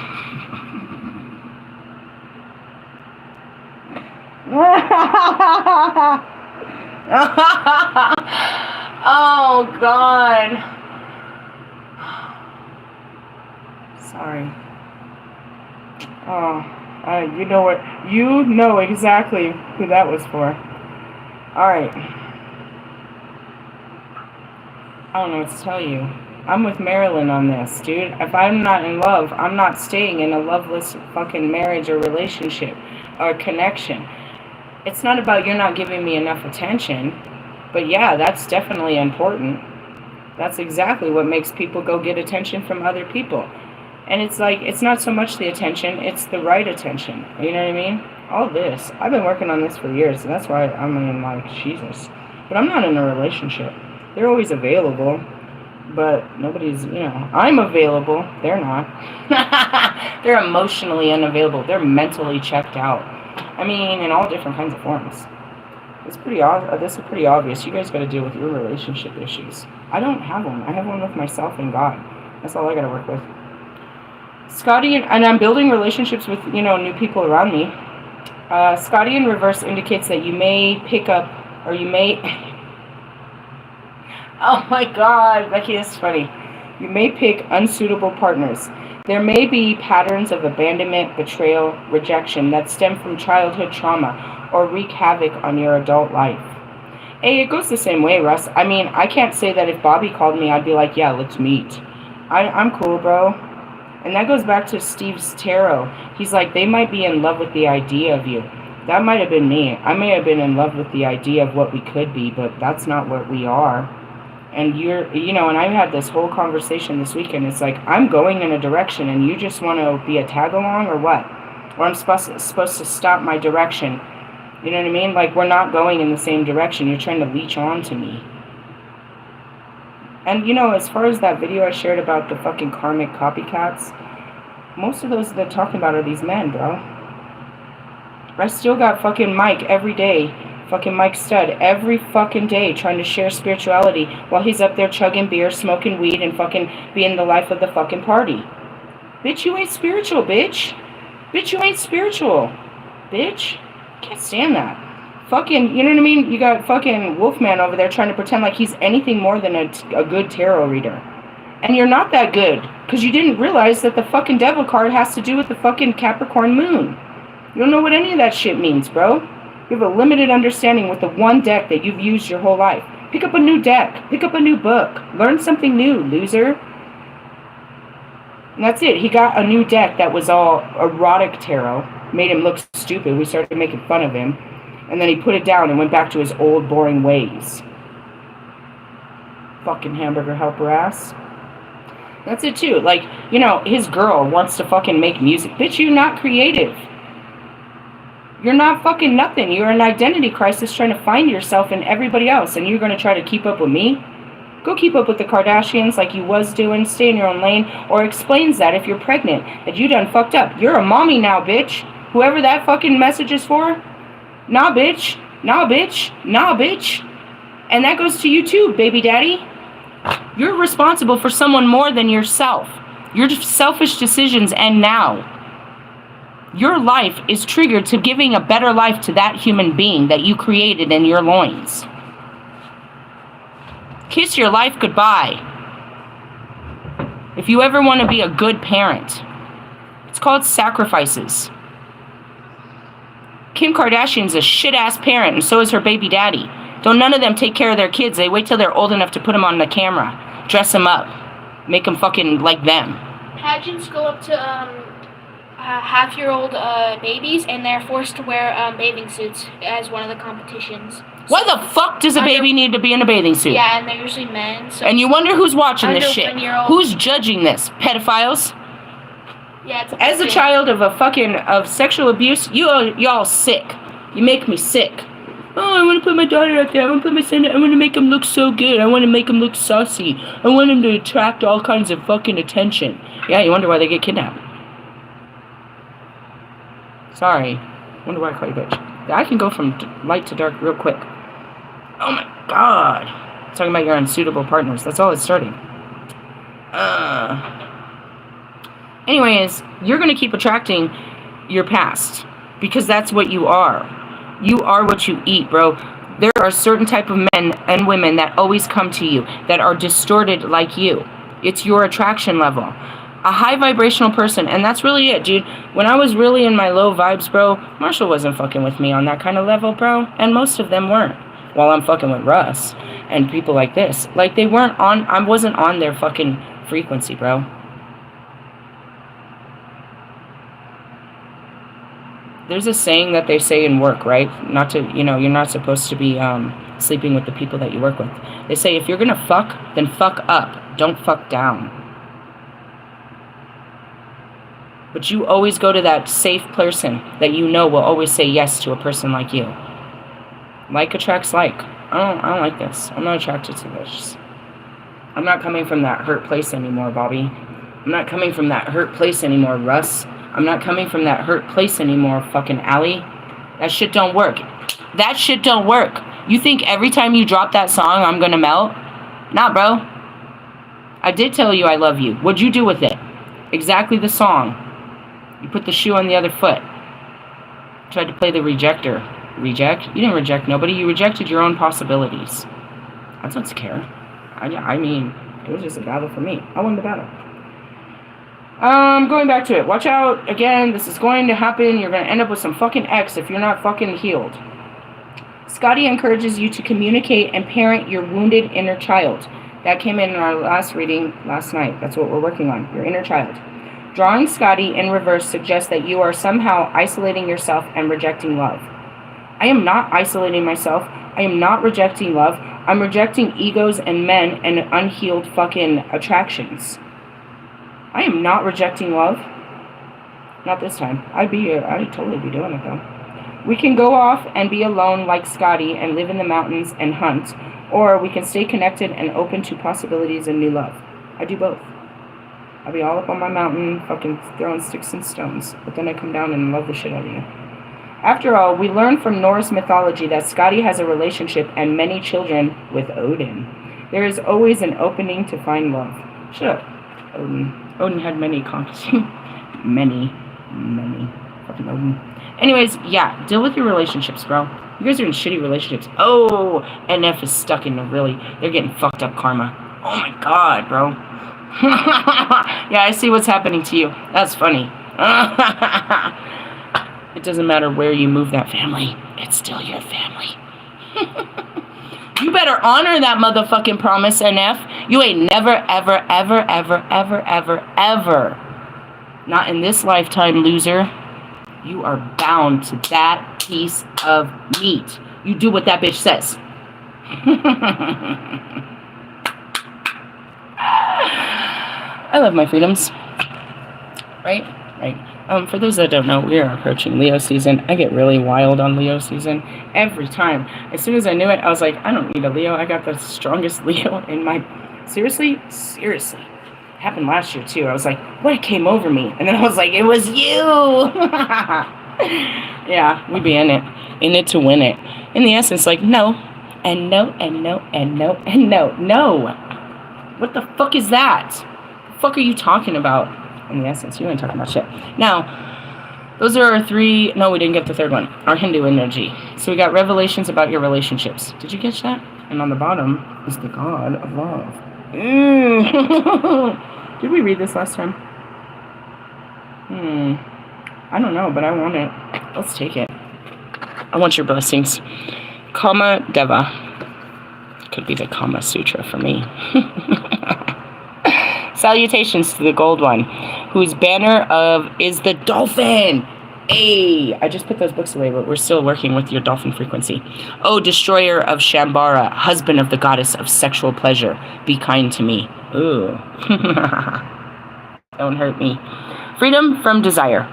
Oh, God. Sorry. Oh, you know what? You know exactly who that was for. Alright. I don't know what to tell you. I'm with Marilyn on this, dude. If I'm not in love, I'm not staying in a loveless fucking marriage or relationship or connection. It's not about you're not giving me enough attention. But yeah, that's definitely important. That's exactly what makes people go get attention from other people. And it's like, it's not so much the attention, it's the right attention. You know what I mean? All this. I've been working on this for years, and that's why I'm like, Jesus. But I'm not in a relationship. They're always available, but nobody's, I'm available. They're not. They're emotionally unavailable. They're mentally checked out. In all different kinds of forms. This is pretty obvious. You guys got to deal with your relationship issues. I don't have one. I have one with myself and God. That's all I got to work with. Scotty, and I'm building relationships with, new people around me. Scotty in reverse indicates that you may pick up, or you may... Oh my God, Becky, this is funny. You may pick unsuitable partners. There may be patterns of abandonment, betrayal, rejection that stem from childhood trauma, or wreak havoc on your adult life. Hey, it goes the same way, Russ. I mean, I can't say that if Bobby called me, I'd be like, yeah, let's meet. I'm cool, bro. And that goes back to Steve's tarot. He's like, they might be in love with the idea of you. That might have been me. I may have been in love with the idea of what we could be, but that's not what we are. And and I had this whole conversation this weekend. It's like, I'm going in a direction and you just want to be a tag along or what? Or I'm supposed to stop my direction. You know what I mean? Like, we're not going in the same direction. You're trying to leech on to me. And, as far as that video I shared about the fucking karmic copycats, most of those they're talking about are these men, bro. I still got fucking Mike every day. Fucking Mike Stud every fucking day trying to share spirituality while he's up there chugging beer, smoking weed, and fucking being the life of the fucking party. Bitch, you ain't spiritual, bitch. Bitch, you ain't spiritual. Bitch. Can't stand that. Fucking, you know what I mean? You got fucking Wolfman over there trying to pretend like he's anything more than a good tarot reader. And you're not that good, because you didn't realize that the fucking devil card has to do with the fucking Capricorn moon. You don't know what any of that shit means, bro. You have a limited understanding with the one deck that you've used your whole life. Pick up a new deck. Pick up a new book. Learn something new, loser. And that's it. He got a new deck that was all erotic tarot. Made him look stupid. We started making fun of him. And then he put it down and went back to his old boring ways. Fucking hamburger helper ass. That's it too. Like, his girl wants to fucking make music. Bitch, you're not creative. You're not fucking nothing. You're in an identity crisis trying to find yourself in everybody else. And you're going to try to keep up with me? Go keep up with the Kardashians like you was doing. Stay in your own lane. Or explains that if you're pregnant, that you done fucked up. You're a mommy now, bitch. Whoever that fucking message is for. Nah, bitch. Nah, bitch. Nah, bitch. And that goes to you too, baby daddy. You're responsible for someone more than yourself. Your selfish decisions end now. Your life is triggered to giving a better life to that human being that you created in your loins. Kiss your life goodbye. If you ever want to be a good parent, it's called sacrifices. Kim Kardashian's a shit-ass parent, and so is her baby daddy. Don't none of them take care of their kids. They wait till they're old enough to put them on the camera, dress them up, make them fucking like them. Pageants go up to half-year-old babies, and they're forced to wear bathing suits as one of the competitions. Why the fuck does a baby need to be in a bathing suit? Yeah, and they're usually men. So and you wonder who's watching this shit. Who's judging this? Pedophiles? Yeah, it's as a child of sexual abuse, y'all sick. You make me sick. Oh, I want to put my daughter out there. I want to put my son. I want to make him look so good. I want to make him look saucy. I want him to attract all kinds of fucking attention. Yeah, you wonder why they get kidnapped. Sorry. Wonder why I call you bitch. I can go from light to dark real quick. Oh my god. Talking about your unsuitable partners. That's all it's starting. Anyways, you're going to keep attracting your past. Because that's what you are. You are what you eat, bro. There are certain type of men and women that always come to you. That are distorted like you. It's your attraction level. A high vibrational person. And that's really it, dude. When I was really in my low vibes, bro, Marshall wasn't fucking with me on that kind of level, bro. And most of them weren't. While I'm fucking with Russ. And people like this. Like, they weren't on... I wasn't on their fucking frequency, bro. There's a saying that they say in work, right? Not to, you're not supposed to be sleeping with the people that you work with. They say, if you're gonna fuck, then fuck up. Don't fuck down. But you always go to that safe person that you know will always say yes to a person like you. Like attracts like. I don't like this. I'm not attracted to this. I'm not coming from that hurt place anymore, Bobby. I'm not coming from that hurt place anymore, Russ. I'm not coming from that hurt place anymore, fucking Allie. That shit don't work. That shit don't work. You think every time you drop that song, I'm gonna melt? Nah, bro. I did tell you I love you. What'd you do with it? Exactly the song. You put the shoe on the other foot. Tried to play the rejector. Reject? You didn't reject nobody. You rejected your own possibilities. I don't care. I mean, it was just a battle for me. I won the battle. Going back to it. Watch out. Again, this is going to happen. You're going to end up with some fucking X if you're not fucking healed. Scotty encourages you to communicate and parent your wounded inner child. That came in our last reading last night. That's what we're working on. Your inner child. Drawing Scotty in reverse suggests that you are somehow isolating yourself and rejecting love. I am not isolating myself. I am not rejecting love. I'm rejecting egos and men and unhealed fucking attractions. I am not rejecting love. Not this time. I'd totally be doing it though. We can go off and be alone like Scotty and live in the mountains and hunt, or we can stay connected and open to possibilities and new love. I do both. I'll be all up on my mountain, fucking throwing sticks and stones, but then I come down and love the shit out of you. After all, we learn from Norse mythology that Scotty has a relationship and many children with Odin. There is always an opening to find love. Shut up, Odin. Odin had many conquests. many. Fucking Odin. Anyways, yeah, deal with your relationships, bro. You guys are in shitty relationships. Oh, NF is stuck in they're getting fucked up karma. Oh my god, bro. Yeah, I see what's happening to you. That's funny. It doesn't matter where you move that family. It's still your family. You better honor that motherfucking promise, NF. You ain't never, ever, ever, ever, ever, ever, ever. Not in this lifetime, loser. You are bound to that piece of meat. You do what that bitch says. I love my freedoms. Right? For those that don't know, we are approaching Leo season. I get really wild on Leo season every time. As soon as I knew it, I was like, I don't need a Leo. I got the strongest Leo in my... Seriously? It happened last year, too. I was like, what came over me? And then I was like, it was you! Yeah, we be in it. In it to win it. In the essence, like, no. And no, and no, and no, and no. No! What the fuck is that? What the fuck are you talking about? In the essence, you ain't talking about shit. Now, those are our three... No, we didn't get the third one. Our Hindu energy. So we got revelations about your relationships. Did you catch that? And on the bottom is the god of love. Did we read this last time? I don't know, but I want it. Let's take it. I want your blessings. Kama Deva. Could be the Kama Sutra for me. Salutations to the gold one, whose banner is the dolphin. Hey, I just put those books away, but we're still working with your dolphin frequency. Oh, destroyer of Shambhara, husband of the goddess of sexual pleasure, be kind to me. Ooh. Don't hurt me. Freedom from desire.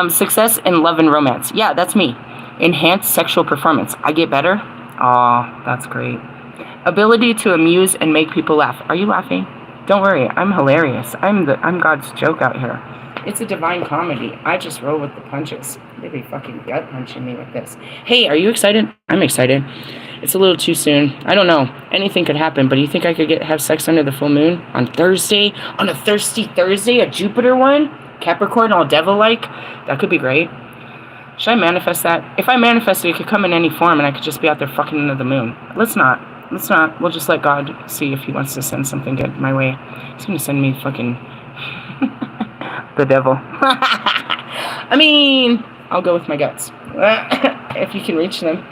Success in love and romance. Yeah, that's me. Enhanced sexual performance. I get better. Aw, that's great. Ability to amuse and make people laugh. Are you laughing? Don't worry, I'm hilarious. I'm God's joke out here. It's a divine comedy. I just roll with the punches. They be fucking gut punching me with this. Hey, are you excited? I'm excited. It's a little too soon. I don't know. Anything could happen, but do you think I could have sex under the full moon on Thursday? On a thirsty Thursday, a Jupiter one? Capricorn, all devil-like? That could be great. Should I manifest that? If I manifest it, it could come in any form, and I could just be out there fucking under the moon. Let's not. We'll just let God see if he wants to send something good my way. He's going to send me fucking the devil. I mean, I'll go with my guts. If you can reach them.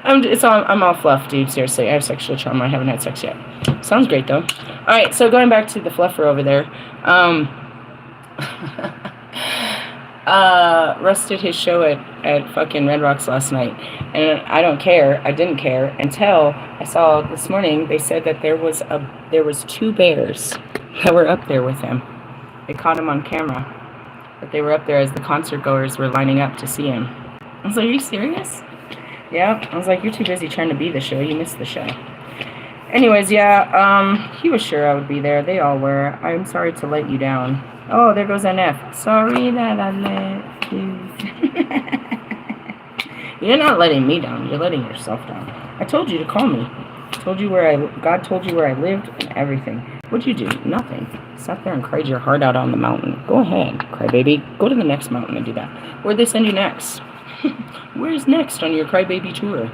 I'm all fluff, dude. Seriously, I have sexual trauma. I haven't had sex yet. Sounds great, though. All right, so going back to the fluffer over there. Russ did his show at fucking Red Rocks last night, and I didn't care until I saw this morning they said that there was 2 bears that were up there with him. They caught him on camera, but they were up there as the concert goers were lining up to see him. I was like, are you serious? Yeah, I was like, you're too busy trying to be the show, you missed the show. Anyways, yeah, he was sure I would be there. They all were. I'm sorry to let you down. Oh, there goes NF. Sorry that I let you. You're not letting me down. You're letting yourself down. I told you to call me. God told you where I lived and everything. What'd you do? Nothing. Sat there and cried your heart out on the mountain. Go ahead, crybaby. Go to the next mountain and do that. Where'd they send you next? Where's next on your crybaby tour?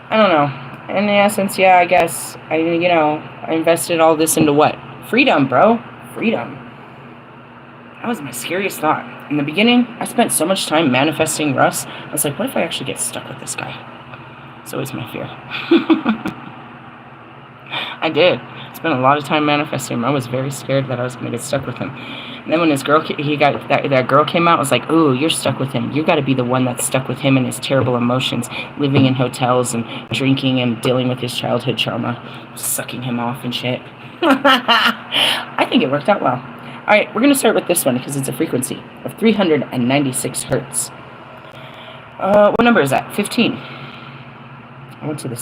I don't know. In essence, yeah, I guess I invested all this into what? Freedom, bro. Freedom. That was my scariest thought. In the beginning, I spent so much time manifesting Russ. I was like, what if I actually get stuck with this guy? It's always my fear. I did. Spent a lot of time manifesting him. I was very scared that I was going to get stuck with him. And then when his girl, that girl came out, I was like, ooh, you're stuck with him. You got to be the one that's stuck with him and his terrible emotions, living in hotels and drinking and dealing with his childhood trauma, sucking him off and shit. I think it worked out well. All right, we're going to start with this one because it's a frequency of 396 hertz. What number is that? 15. I went to the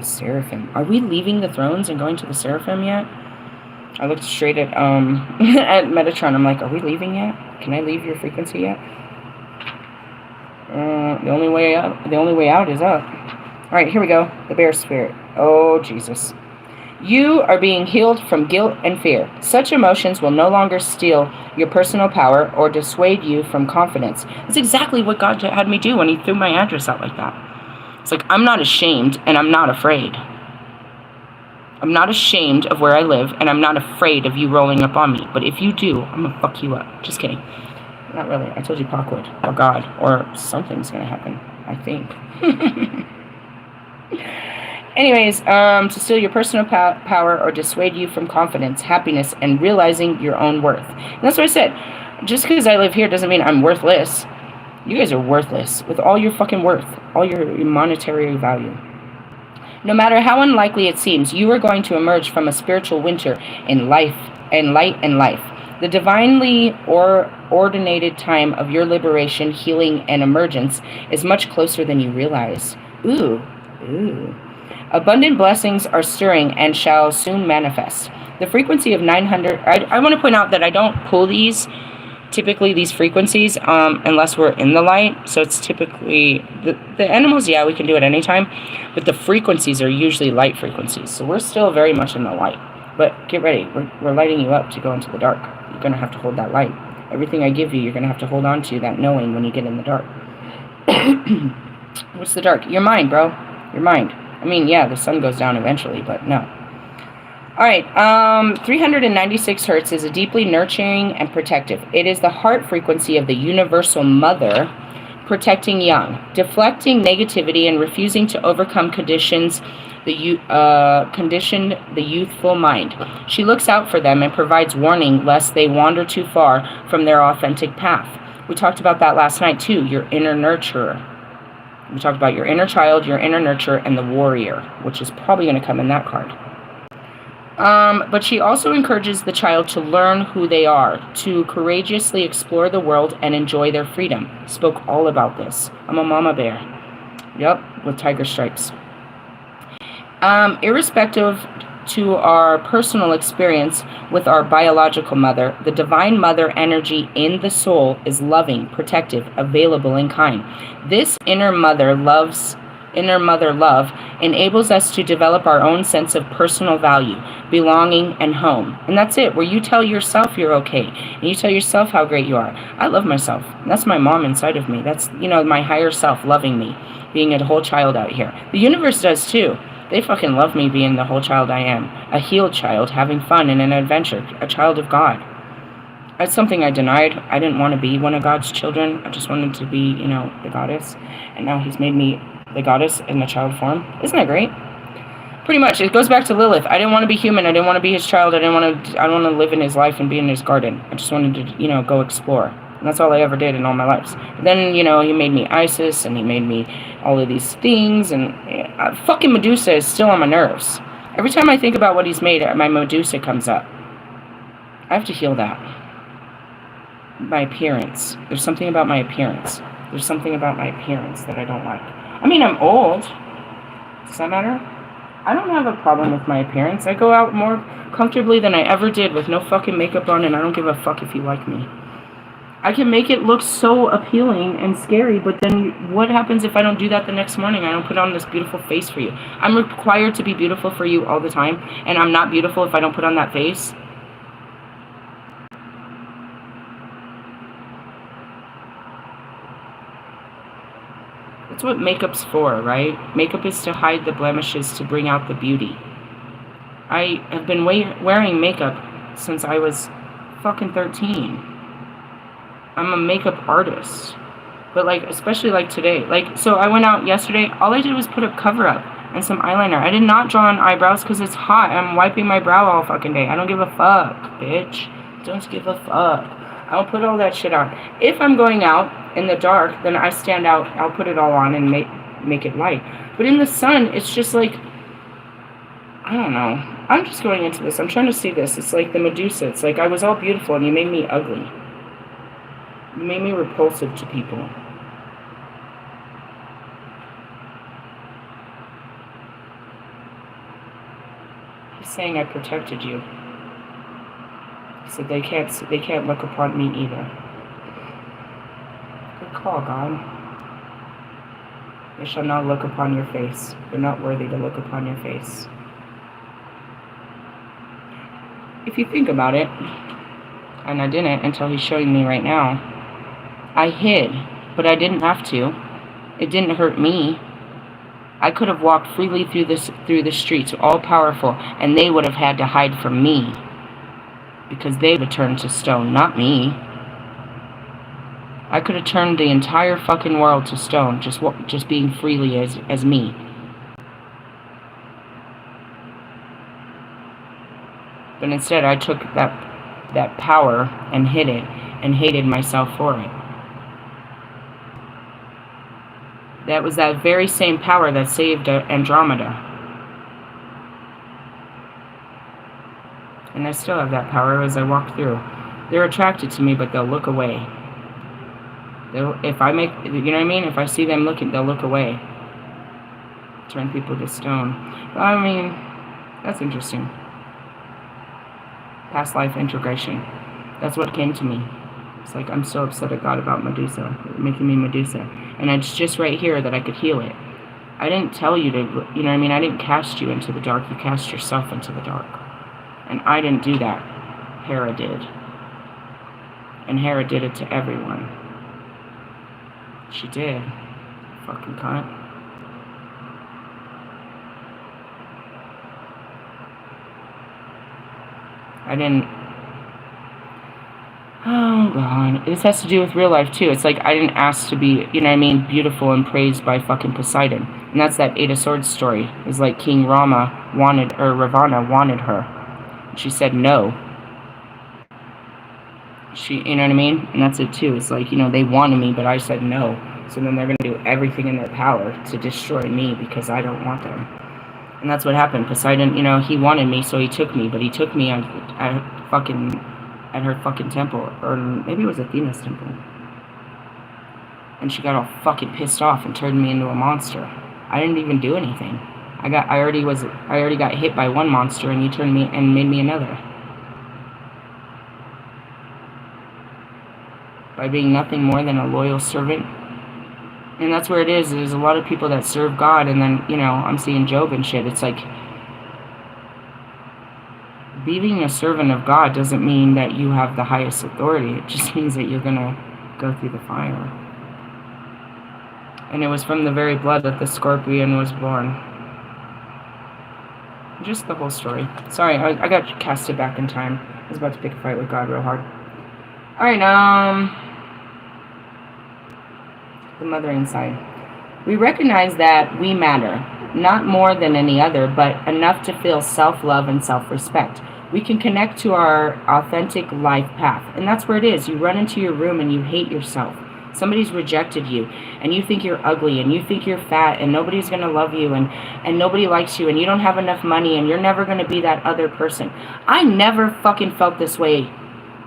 Seraphim. Are we leaving the thrones and going to the Seraphim yet? I looked straight at at Metatron. I'm like, are we leaving yet? Can I leave your frequency yet? The only way out is up. All right, here we go. The bear spirit. Oh, Jesus. You are being healed from guilt and fear. Such emotions will no longer steal your personal power or dissuade you from confidence. That's exactly what God had me do when he threw my address out like that. It's like, I'm not ashamed and I'm not afraid. I'm not ashamed of where I live and I'm not afraid of you rolling up on me. But if you do, I'm going to fuck you up. Just kidding. Not really. I told you Pac would. Or God. Or something's going to happen. I think. Anyways, to steal your personal power or dissuade you from confidence, happiness, and realizing your own worth. And that's what I said. Just because I live here doesn't mean I'm worthless. You guys are worthless with all your fucking worth, all your monetary value. No matter how unlikely it seems, you are going to emerge from a spiritual winter in life and light and life. The divinely ordinated time of your liberation, healing, and emergence is much closer than you realize. Ooh. Abundant blessings are stirring and shall soon manifest. The frequency of 900... I want to point out that I don't pull typically these frequencies unless we're in the light. So it's typically... The animals, yeah, we can do it anytime. But the frequencies are usually light frequencies. So we're still very much in the light. But get ready. We're lighting you up to go into the dark. You're going to have to hold that light. Everything I give you, you're going to have to hold on to that knowing when you get in the dark. What's the dark? Your mind, bro. Your mind. I mean, yeah, the sun goes down eventually, but no. All right, 396 hertz is a deeply nurturing and protective. It is the heart frequency of the universal mother protecting young, deflecting negativity and refusing to overcome condition the youthful mind. She looks out for them and provides warning lest they wander too far from their authentic path. We talked about that last night too, your inner nurturer. We talked about your inner child, your inner nurturer, and the warrior, which is probably going to come in that card. But she also encourages the child to learn who they are, to courageously explore the world and enjoy their freedom. Spoke all about this. I'm a mama bear. Yep, with tiger stripes. Irrespective to our personal experience with our biological mother, the divine mother energy in the soul is loving, protective, available, and kind. This inner mother love enables us to develop our own sense of personal value, belonging, and home. And that's it, where you tell yourself you're okay, and you tell yourself how great you are. I love myself. That's my mom inside of me. That's, my higher self loving me, being a whole child out here. The universe does too. They fucking love me being the whole child I am. A healed child, having fun in an adventure. A child of God. That's something I denied. I didn't want to be one of God's children. I just wanted to be, the goddess. And now he's made me the goddess in the child form. Isn't that great? Pretty much. It goes back to Lilith. I didn't want to be human. I didn't want to be his child. I didn't want to live in his life and be in his garden. I just wanted to, go explore. And that's all I ever did in all my lives. But then, he made me Isis, and he made me all of these things, and fucking Medusa is still on my nerves. Every time I think about what he's made, my Medusa comes up. I have to heal that. My appearance. There's something about my appearance. There's something about my appearance that I don't like. I mean, I'm old. Does that matter? I don't have a problem with my appearance. I go out more comfortably than I ever did with no fucking makeup on, and I don't give a fuck if you like me. I can make it look so appealing and scary, but then what happens if I don't do that the next morning? I don't put on this beautiful face for you. I'm required to be beautiful for you all the time, and I'm not beautiful if I don't put on that face. That's what makeup's for, right? Makeup is to hide the blemishes, to bring out the beauty. I have been wearing makeup since I was fucking 13. I'm a makeup artist. But, like, especially, like, today. Like, so I went out yesterday. All I did was put a cover-up and some eyeliner. I did not draw on eyebrows because it's hot. I'm wiping my brow all fucking day. I don't give a fuck, bitch. Don't give a fuck. I'll put all that shit on. If I'm going out in the dark, then I stand out. I'll put it all on and make it light. But in the sun, it's just like, I don't know. I'm just going into this. I'm trying to see this. It's like the Medusa. It's like I was all beautiful and you made me ugly. You made me repulsive to people. He's saying I protected you. He said they can't look upon me either. Good call, God. They shall not look upon your face. They're not worthy to look upon your face. If you think about it, and I didn't until he's showing me right now, I hid, but I didn't have to. It didn't hurt me. I could have walked freely through the streets, all powerful, and they would have had to hide from me. Because they would have turned to stone, not me. I could have turned the entire fucking world to stone, just being freely as me. But instead, I took that power and hid it, and hated myself for it. That was that very same power that saved Andromeda. And I still have that power as I walk through. They're attracted to me, but they'll look away. If I make, you know what I mean? If I see them looking, they'll look away. Turn people to stone. I mean, that's interesting. Past life integration. That's what came to me. It's like, I'm so upset at God about Medusa, making me Medusa. And it's just right here that I could heal it. I didn't tell you to, you know what I mean? I didn't cast you into the dark. You cast yourself into the dark. And I didn't do that. Hera did. And Hera did it to everyone. She did. Fucking cunt. I didn't... Oh, God. This has to do with real life, too. It's like I didn't ask to be, you know what I mean, beautiful and praised by fucking Poseidon. And that's that Eight of Swords story. It's like King Rama wanted, or Ravana wanted her. And she said no. You know what I mean? And that's it, too. It's like, you know, they wanted me, but I said no. So then they're going to do everything in their power to destroy me because I don't want them. And that's what happened. Poseidon, you know, he wanted me, so he took me. But he took me at her fucking temple, or maybe it was Athena's temple. And she got all fucking pissed off and turned me into a monster. I didn't even do anything. I already got hit by one monster, and he turned me and made me another. By being nothing more than a loyal servant. And that's where it is. There's a lot of people that serve God, and then, you know, I'm seeing Job and shit. It's like, being a servant of God doesn't mean that you have the highest authority. It just means that you're gonna go through the fire. And it was from the very blood that the scorpion was born. Just the whole story. Sorry, I got casted back in time. I was about to pick a fight with God real hard. Alright, the mothering side. We recognize that we matter, not more than any other, but enough to feel self-love and self-respect. We can connect to our authentic life path, and that's where it is. You run into your room and you hate yourself. Somebody's rejected you, and you think you're ugly, and you think you're fat, and nobody's going to love you, and nobody likes you, and you don't have enough money, and you're never going to be that other person. I never fucking felt this way.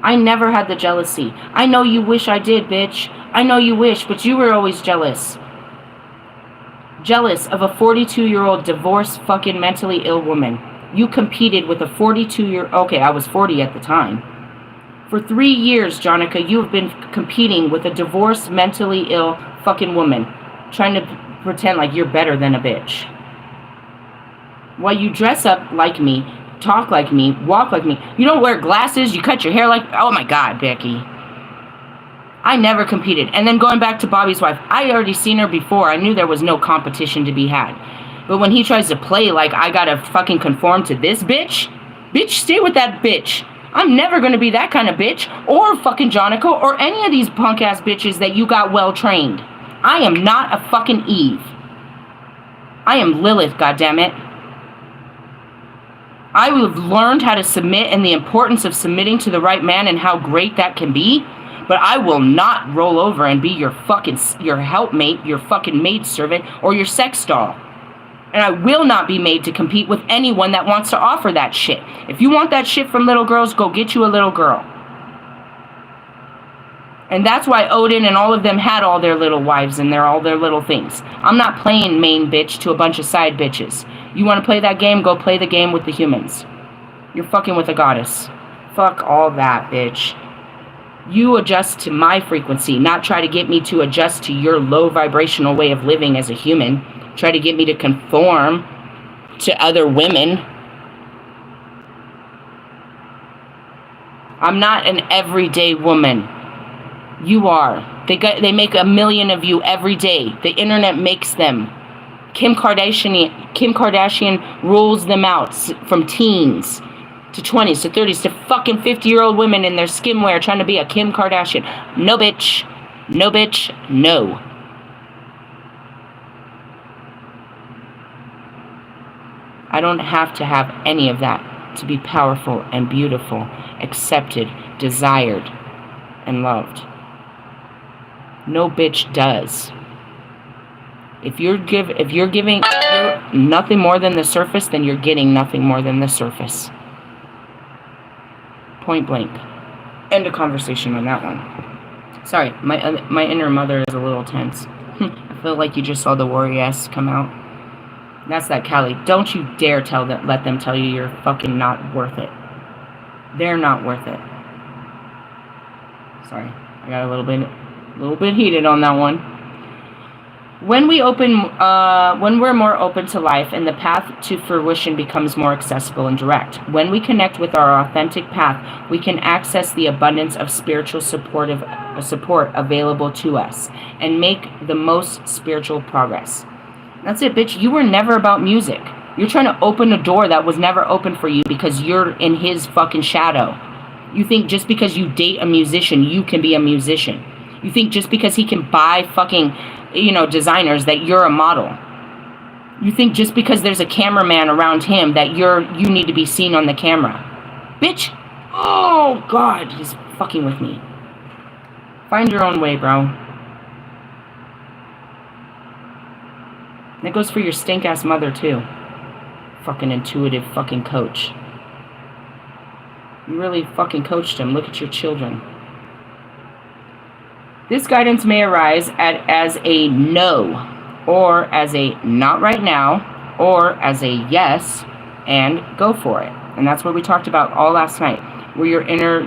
I never had the jealousy. I know you wish I did, bitch. I know you wish, but you were always jealous. Jealous of a 42-year-old divorced fucking mentally ill woman. You competed with a 42-year... Okay, I was 40 at the time. For 3 years, Jonica, you have been competing with a divorced mentally ill fucking woman. Trying to pretend like you're better than a bitch. While you dress up like me, talk like me, walk like me. You don't wear glasses, you cut your hair like... Oh my God, Becky. I never competed. And then going back to Bobby's wife, I already seen her before. I knew there was no competition to be had. But when he tries to play like I gotta fucking conform to this bitch, stay with that bitch. I'm never gonna be that kind of bitch, or fucking Jonica, or any of these punk ass bitches that you got well trained. I am not a fucking Eve. I am Lilith, goddammit. I have learned how to submit and the importance of submitting to the right man and how great that can be. But I will not roll over and be your helpmate, your fucking maidservant, or your sex doll. And I will not be made to compete with anyone that wants to offer that shit. If you want that shit from little girls, go get you a little girl. And that's why Odin and all of them had all their little wives and all their little things. I'm not playing main bitch to a bunch of side bitches. You want to play that game? Go play the game with the humans. You're fucking with a goddess. Fuck all that, bitch. You adjust to my frequency, not try to get me to adjust to your low vibrational way of living as a human. Try to get me to conform to other women. I'm not an everyday woman. You are. They make a million of you every day. The internet makes them. Kim Kardashian rules them out from teens to 20s to 30s to fucking 50-year-old women in their skimwear trying to be a Kim Kardashian. No, bitch. No, bitch. No. I don't have to have any of that to be powerful and beautiful, accepted, desired, and loved. No bitch does. If you're giving nothing more than the surface, then you're getting nothing more than the surface. Point blank. End of conversation on that one. Sorry, my inner mother is a little tense. I feel like you just saw the warrior-s come out. That's that Callie. Don't you dare let them tell you you're fucking not worth it. They're not worth it. Sorry, I got a little bit heated on that one. When we're more open to life and the path to fruition becomes more accessible and direct. When we connect with our authentic path, we can access the abundance of spiritual support available to us and make the most spiritual progress. That's it, bitch. You were never about music. You're trying to open a door that was never open for you because you're in his fucking shadow. You think just because you date a musician, you can be a musician. You think just because he can buy fucking, designers that you're a model. You think just because there's a cameraman around him that you need to be seen on the camera. Bitch. Oh, God. He's fucking with me. Find your own way, bro. That goes for your stink-ass mother, too. Fucking intuitive fucking coach. You really fucking coached him. Look at your children. This guidance may arise as a no, or as a not right now, or as a yes, and go for it. And that's what we talked about all last night, where your inner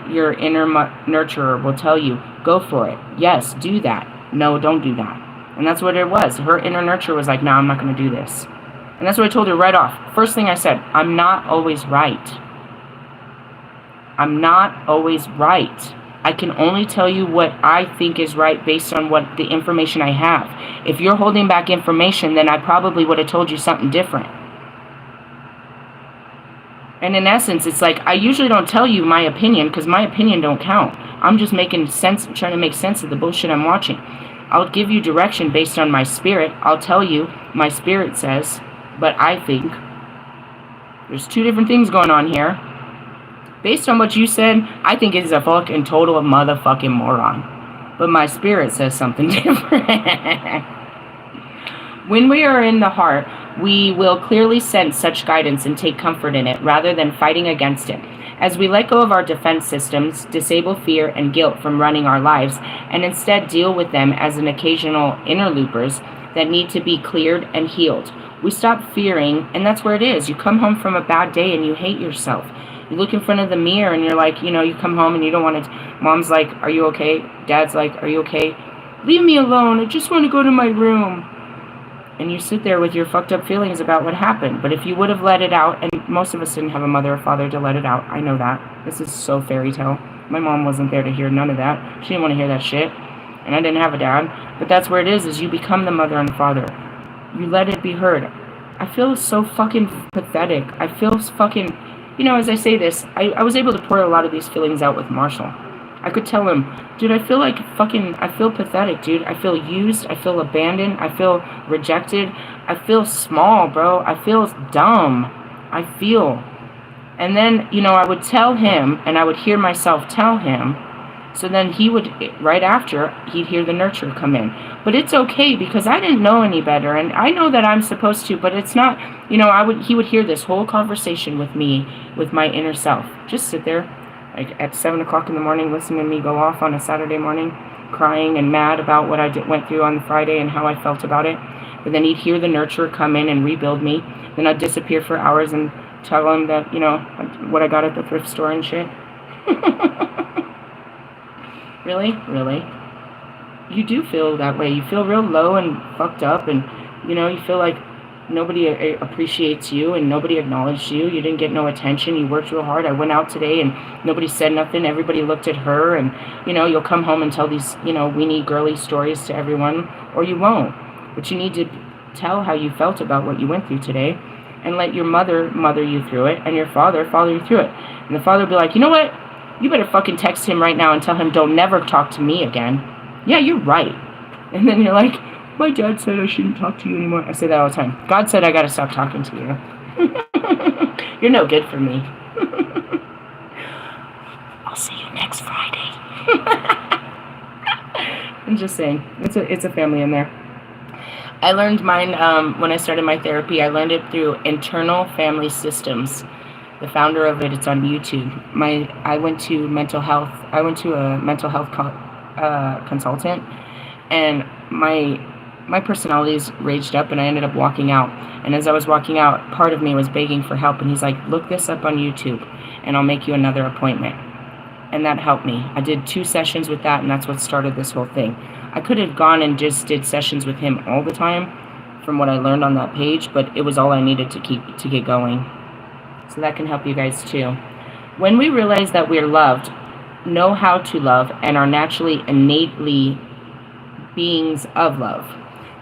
nurturer will tell you, go for it. Yes, do that. No, don't do that. And that's what it was. Her inner nurture was like, no, I'm not going to do this. And that's what I told her right off. First thing I said, I'm not always right. I'm not always right. I can only tell you what I think is right based on what the information I have. If you're holding back information, then I probably would have told you something different. And in essence, it's like, I usually don't tell you my opinion because my opinion don't count. I'm just making sense, trying to make sense of the bullshit I'm watching. I'll give you direction based on my spirit. I'll tell you my spirit says, but I think there's two different things going on here. Based on what you said, I think it's a fucking total motherfucking moron. But my spirit says something different. When we are in the heart, we will clearly sense such guidance and take comfort in it rather than fighting against it. As we let go of our defense systems, disable fear and guilt from running our lives, and instead deal with them as an occasional interlopers that need to be cleared and healed. We stop fearing, and that's where it is. You come home from a bad day and you hate yourself. You look in front of the mirror and you're like, you come home and you don't want to. Mom's like, are you okay? Dad's like, are you okay? Leave me alone. I just want to go to my room. And you sit there with your fucked up feelings about what happened. But if you would have let it out, and most of us didn't have a mother or father to let it out. I know that. This is so fairy tale. My mom wasn't there to hear none of that. She didn't want to hear that shit. And I didn't have a dad. But that's where it is you become the mother and the father. You let it be heard. I feel so fucking pathetic. I feel fucking, as I say this, I was able to pour a lot of these feelings out with Marshall. I could tell him, dude, I feel like I feel pathetic, dude. I feel used. I feel abandoned. I feel rejected. I feel small, bro. I feel dumb. I feel. And then, I would tell him, and I would hear myself tell him. So then he would, right after, he'd hear the nurture come in. But it's okay, because I didn't know any better, and I know that I'm supposed to, but it's not, he would hear this whole conversation with me, with my inner self. Just sit there, like at 7 o'clock in the morning, listening to me go off on a Saturday morning, crying and mad about what I went through on the Friday and how I felt about it. But then he'd hear the nurturer come in and rebuild me. Then I'd disappear for hours and tell him that, what I got at the thrift store and shit. Really? Really? You do feel that way. You feel real low and fucked up, and, you feel like nobody appreciates you and nobody acknowledged you. You didn't get no attention. You worked real hard. I went out today and nobody said nothing. Everybody looked at her, and, you'll come home and tell these, weenie girly stories to everyone, or you won't. But you need to tell how you felt about what you went through today, and let your mother you through it, and your father you through it. And the father will be like, you know what? You better fucking text him right now and tell him don't never talk to me again. Yeah, you're right. And then you're like, my dad said I shouldn't talk to you anymore. I say that all the time. God said I gotta stop talking to you. You're no good for me. I'll see you next Friday. I'm just saying, it's a family in there. I learned mine when I started my therapy. I learned it through Internal Family Systems. The founder of it, it's on YouTube. I went to mental health. I went to a mental health consultant, and my personalities raged up, and I ended up walking out. And as I was walking out, part of me was begging for help, and he's like, look this up on YouTube, and I'll make you another appointment. And that helped me. I did 2 sessions with that, and that's what started this whole thing. I could have gone and just did sessions with him all the time from what I learned on that page, but it was all I needed to get going. So that can help you guys too. When we realize that we're loved, know how to love, and are naturally, innately beings of love,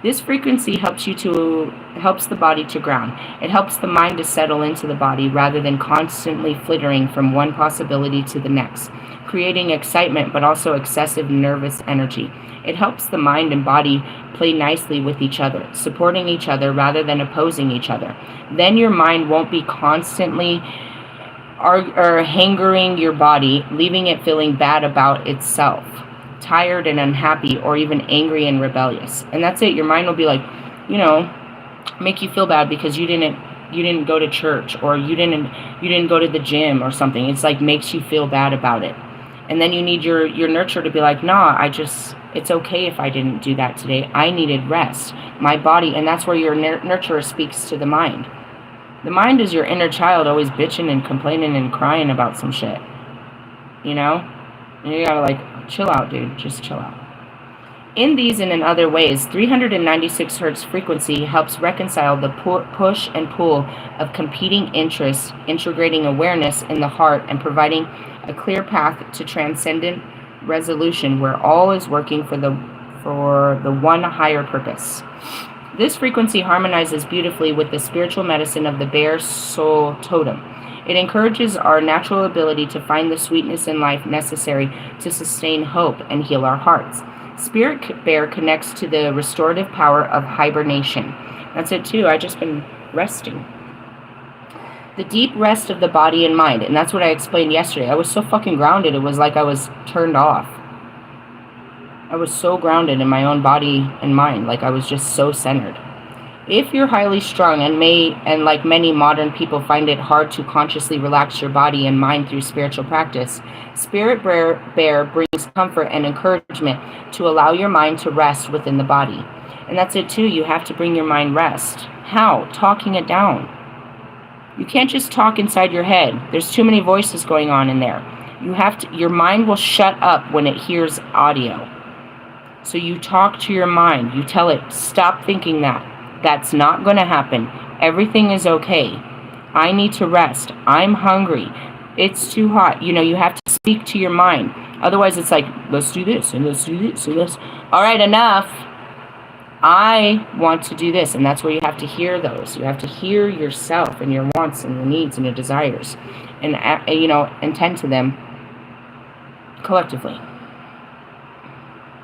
this frequency helps the body to ground. It helps the mind to settle into the body rather than constantly flittering from one possibility to the next, creating excitement but also excessive nervous energy. It helps the mind and body play nicely with each other, supporting each other rather than opposing each other. Then your mind won't be constantly hangering your body, leaving it feeling bad about itself, tired and unhappy, or even angry and rebellious. And that's it. Your mind will be like, make you feel bad because you didn't go to church, or you didn't go to the gym or something. It's like makes you feel bad about it. And then you need your nurture to be like, nah, it's okay if I didn't do that today. I needed rest. My body, and that's where your nurturer speaks to the mind. The mind is your inner child always bitching and complaining and crying about some shit. And you gotta like, chill out, dude. Just chill out. In these and in other ways, 396 Hz frequency helps reconcile the push and pull of competing interests, integrating awareness in the heart and providing a clear path to transcendent resolution where all is working for the one higher purpose. This frequency harmonizes beautifully with the spiritual medicine of the bear soul totem. It encourages our natural ability to find the sweetness in life necessary to sustain hope and heal our hearts. Spirit bear connects to the restorative power of hibernation. That's it too. I just been resting. The deep rest of the body and mind. And that's what I explained yesterday. I was so fucking grounded. It was like I was turned off. I was so grounded in my own body and mind. Like I was just so centered. If you're highly strung and like many modern people find it hard to consciously relax your body and mind through spiritual practice, Spirit Bear brings comfort and encouragement to allow your mind to rest within the body. And that's it too. You have to bring your mind rest. How? Talking it down. You can't just talk inside your head. There's too many voices going on in there. Your mind will shut up when it hears audio. So you talk to your mind. You tell it, stop thinking that. That's not going to happen. Everything is okay. I need to rest. I'm hungry. It's too hot. You have to speak to your mind. Otherwise, it's like, let's do this, and let's do this, and let's... All right, enough. I want to do this, and that's where you have to hear those. You have to hear yourself and your wants and your needs and your desires, and and tend to them collectively.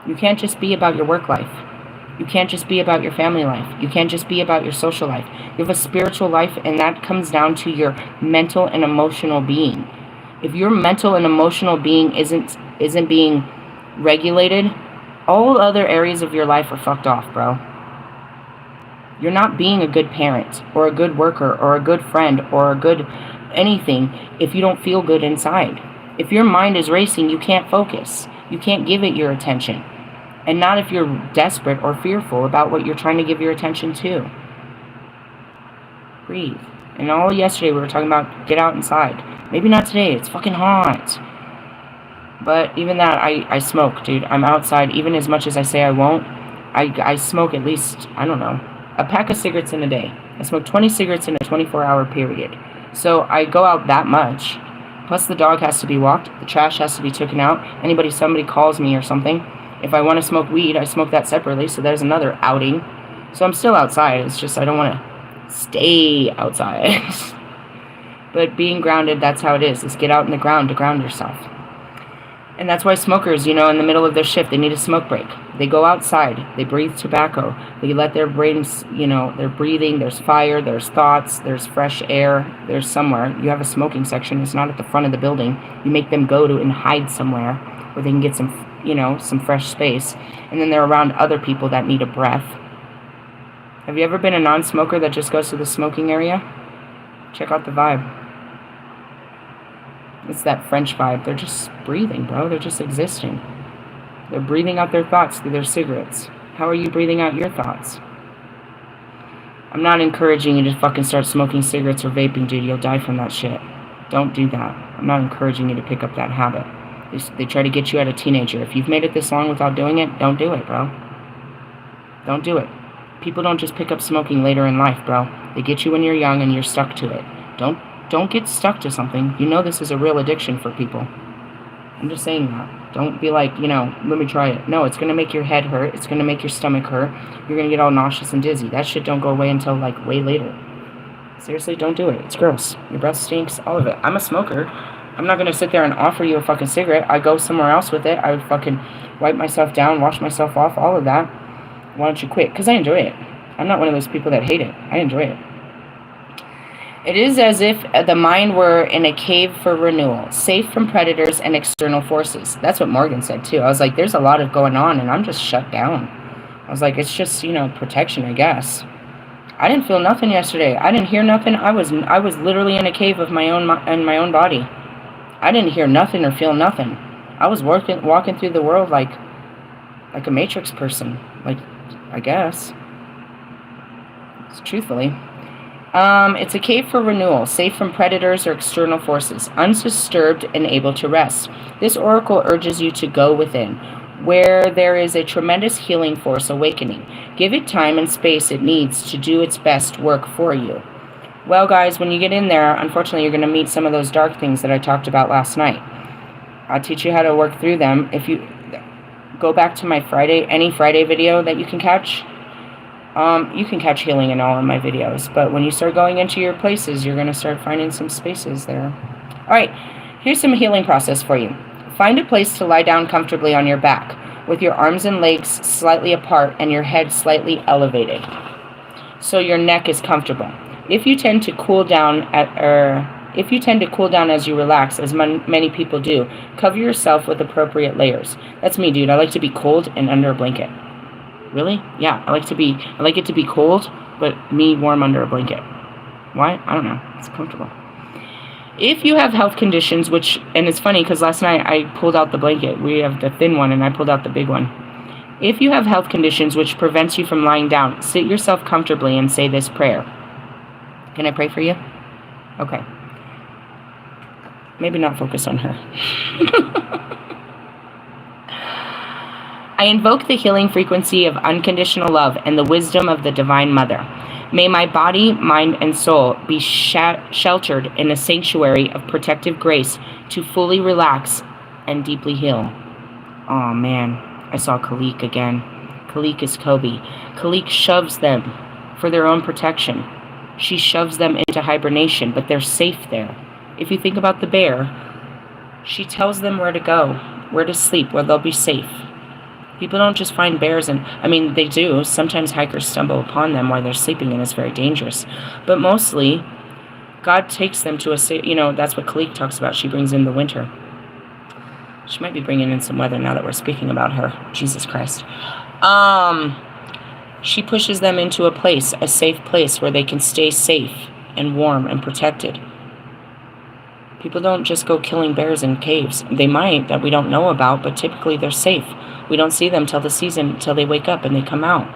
You can't just be about your work life. You can't just be about your family life. You can't just be about your social life. You have a spiritual life, and that comes down to your mental and emotional being. If your mental and emotional being isn't being regulated, all other areas of your life are fucked off, bro. You're not being a good parent or a good worker or a good friend or a good anything if you don't feel good inside. If your mind is racing, you can't focus. You can't give it your attention. And not if you're desperate or fearful about what you're trying to give your attention to. Breathe. And all yesterday we were talking about get out inside. Maybe not today, it's fucking hot. But even that, I smoke, dude. I'm outside, even as much as I say I won't. I smoke at least, I don't know, a pack of cigarettes in a day. I smoke 20 cigarettes in a 24-hour period. So I go out that much. Plus the dog has to be walked, the trash has to be taken out. Somebody calls me or something. If I want to smoke weed, I smoke that separately, so there's another outing. So I'm still outside, it's just I don't want to stay outside. But being grounded, that's how it is. Is get out in the ground to ground yourself. And that's why smokers, in the middle of their shift, they need a smoke break. They go outside, they breathe tobacco, they let their brains, they're breathing, there's fire, there's thoughts, there's fresh air, there's somewhere. You have a smoking section, it's not at the front of the building. You make them go to and hide somewhere where they can get some, some fresh space. And then they're around other people that need a breath. Have you ever been a non-smoker that just goes to the smoking area? Check out the vibe. It's that French vibe. They're just breathing, bro. They're just existing. They're breathing out their thoughts through their cigarettes. How are you breathing out your thoughts? I'm not encouraging you to fucking start smoking cigarettes or vaping, dude. You'll die from that shit. Don't do that. I'm not encouraging you to pick up that habit. They try to get you at a teenager. If you've made it this long without doing it, don't do it, bro. Don't do it. People don't just pick up smoking later in life, bro. They get you when you're young and you're stuck to it. Don't get stuck to something. This is a real addiction for people. I'm just saying that. Don't be like, let me try it. No, it's going to make your head hurt. It's going to make your stomach hurt. You're going to get all nauseous and dizzy. That shit don't go away until, way later. Seriously, don't do it. It's gross. Your breath stinks. All of it. I'm a smoker. I'm not going to sit there and offer you a fucking cigarette. I go somewhere else with it. I would fucking wipe myself down, wash myself off, all of that. Why don't you quit? Because I enjoy it. I'm not one of those people that hate it. I enjoy it. It is as if the mind were in a cave for renewal, safe from predators and external forces. That's what Morgan said, too. I was like, there's a lot of going on, and I'm just shut down. I was like, it's just, protection, I guess. I didn't feel nothing yesterday. I didn't hear nothing. I was literally in a cave of my own body. I didn't hear nothing or feel nothing. I was walking through the world like a Matrix person. I guess. Truthfully. It's a cave for renewal, safe from predators or external forces, undisturbed and able to rest. This oracle urges you to go within, where there is a tremendous healing force awakening. Give it time and space it needs to do its best work for you. Well, guys, when you get in there, unfortunately, you're going to meet some of those dark things that I talked about last night. I'll teach you how to work through them. If you go back to my any Friday video that you can catch, you can catch healing in all of my videos, but when you start going into your places, you're going to start finding some spaces there. All right, here's some healing process for you. Find a place to lie down comfortably on your back, with your arms and legs slightly apart and your head slightly elevated, so your neck is comfortable. If you tend to cool down as you relax, as many people do, cover yourself with appropriate layers. That's me, dude. I like to be cold and under a blanket. Really? Yeah, I like it to be cold, but me warm under a blanket. Why? I don't know. It's comfortable. If you have health conditions, and it's funny because last night I pulled out the blanket. We have the thin one and I pulled out the big one. If you have health conditions which prevents you from lying down, sit yourself comfortably and say this prayer. Can I pray for you? Okay. Maybe not focus on her. I invoke the healing frequency of unconditional love and the wisdom of the Divine Mother. May my body, mind, and soul be sheltered in a sanctuary of protective grace to fully relax and deeply heal. Oh man, I saw Khalik again. Khalik is Kobe. Kalik shoves them for their own protection. She shoves them into hibernation, but they're safe there. If you think about the bear, she tells them where to go, where to sleep, where they'll be safe. People don't just find bears, and I mean, they do. Sometimes hikers stumble upon them while they're sleeping, and it's very dangerous. But mostly, God takes them to a safe, that's what Kalik talks about. She brings in the winter. She might be bringing in some weather now that we're speaking about her. Jesus Christ. She pushes them into a safe place where they can stay safe and warm and protected. People don't just go killing bears in caves. They might, that we don't know about, but typically they're safe. We don't see them till they wake up and they come out.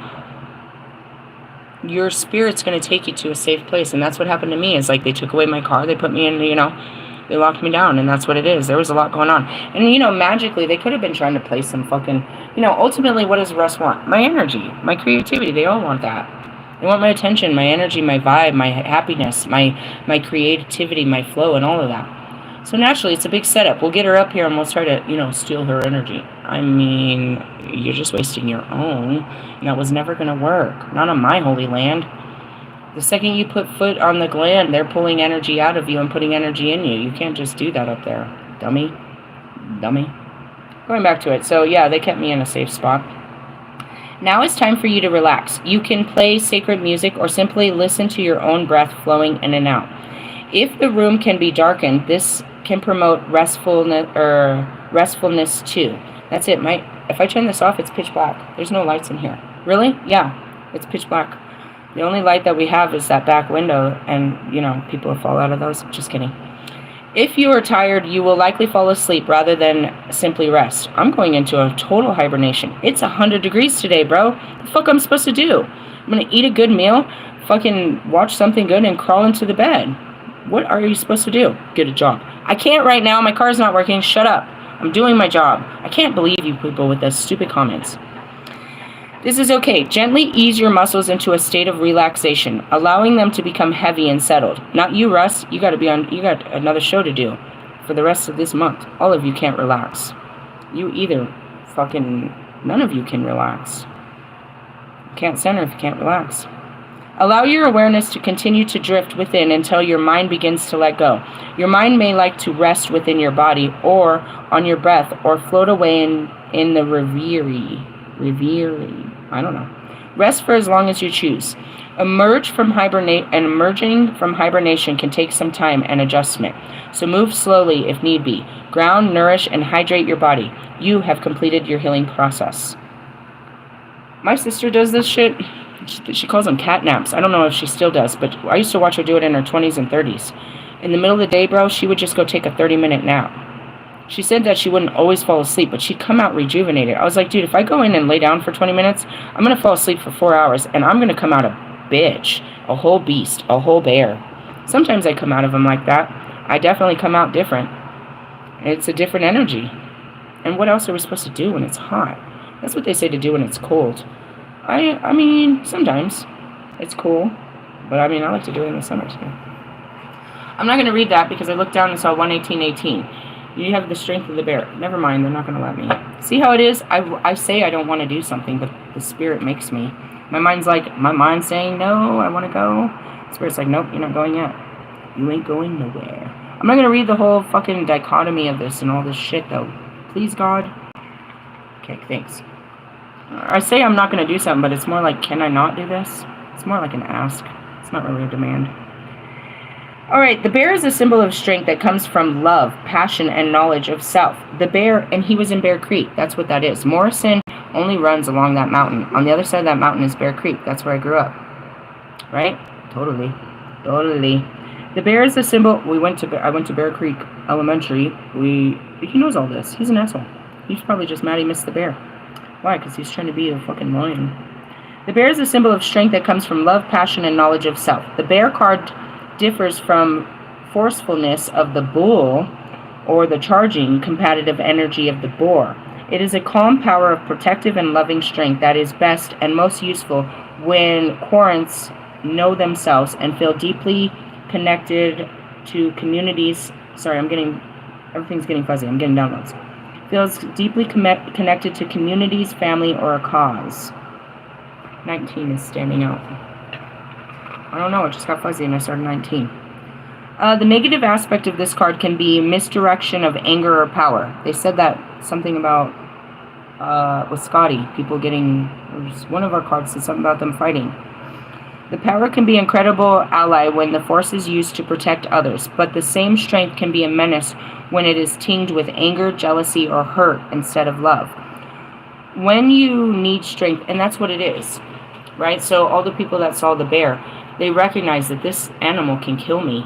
Your spirit's going to take you to a safe place, and that's what happened to me. It's like they took away my car, they put me in, they locked me down, and that's what it is. There was a lot going on. And, magically, they could have been trying to play some fucking, ultimately, what does Russ want? My energy, my creativity, they all want that. They want my attention, my energy, my vibe, my happiness, my creativity, my flow, and all of that. So naturally, it's a big setup. We'll get her up here and we'll try to, steal her energy. I mean, you're just wasting your own. And that was never going to work. Not on my holy land. The second you put foot on the gland, they're pulling energy out of you and putting energy in you. You can't just do that up there. Dummy. Going back to it. So, yeah, they kept me in a safe spot. Now it's time for you to relax. You can play sacred music or simply listen to your own breath flowing in and out. If the room can be darkened, this can promote restfulness too. That's it. If I turn this off, it's pitch black. There's no lights in here. Really? Yeah, it's pitch black. The only light that we have is that back window, and, people fall out of those. Just kidding. If you are tired, you will likely fall asleep rather than simply rest. I'm going into a total hibernation. It's 100 degrees today, bro. What the fuck am I supposed to do? I'm going to eat a good meal, fucking watch something good, and crawl into the bed. What are you supposed to do? Get a job. I can't right now. My car's not working. Shut up. I'm doing my job. I can't believe you people with those stupid comments. This is okay. Gently ease your muscles into a state of relaxation, allowing them to become heavy and settled. Not you, Russ. You got another show to do for the rest of this month. All of you can't relax. You either. None of you can relax. You can't center if you can't relax. Allow your awareness to continue to drift within until your mind begins to let go. Your mind may like to rest within your body or on your breath or float away in the reverie. I don't know. Rest for as long as you choose. Emerging from hibernation can take some time and adjustment. So move slowly if need be. Ground, nourish, and hydrate your body. You have completed your healing process. My sister does this shit. She calls them cat naps. I don't know if she still does, but I used to watch her do it in her 20s and 30s. In the middle of the day, bro, she would just go take a 30-minute nap. She said that she wouldn't always fall asleep, but she'd come out rejuvenated. I was like, dude, if I go in and lay down for 20 minutes, I'm going to fall asleep for 4 hours, and I'm going to come out a bitch, a whole beast, a whole bear. Sometimes I come out of them like that. I definitely come out different. It's a different energy. And what else are we supposed to do when it's hot? That's what they say to do when it's cold. I mean, sometimes it's cool, but I like to do it in the summer too. I'm not going to read that because I looked down and saw 118:18. You have the strength of the bear. Never mind, they're not going to let me. See how it is? I say I don't want to do something, but the spirit makes me. My mind's saying, no, I want to go. The spirit's like, nope, you're not going yet. You ain't going nowhere. I'm not going to read the whole fucking dichotomy of this and all this shit, though. Please, God. Okay, thanks. I say I'm not going to do something, but it's more like, can I not do this? It's more like an ask. It's not really a demand. All right, the bear is a symbol of strength that comes from love, passion, and knowledge of self. The bear, and he was in Bear Creek. That's what that is. Morrison only runs along that mountain. On the other side of that mountain is Bear Creek. That's where I grew up. Right? Totally. The bear is a symbol. I went to Bear Creek Elementary. He knows all this. He's an asshole. He's probably just mad he missed the bear. Why? Because he's trying to be a fucking lion. The bear is a symbol of strength that comes from love, passion, and knowledge of self. The bear card differs from forcefulness of the bull or the charging, competitive energy of the boar. It is a calm power of protective and loving strength that is best and most useful when quorents know themselves and feel deeply connected to communities. Sorry, everything's getting fuzzy. I'm getting downloads. Feels deeply connected to communities, family, or a cause. 19 is standing out. I don't know, it just got fuzzy and I started 19. The negative aspect of this card can be misdirection of anger or power. They said that something about, with Scotty, people getting, one of our cards said something about them fighting. The power can be an incredible ally when the force is used to protect others, but the same strength can be a menace when it is tinged with anger, jealousy, or hurt instead of love. When you need strength, and that's what it is, right? So all the people that saw the bear, they recognize that this animal can kill me.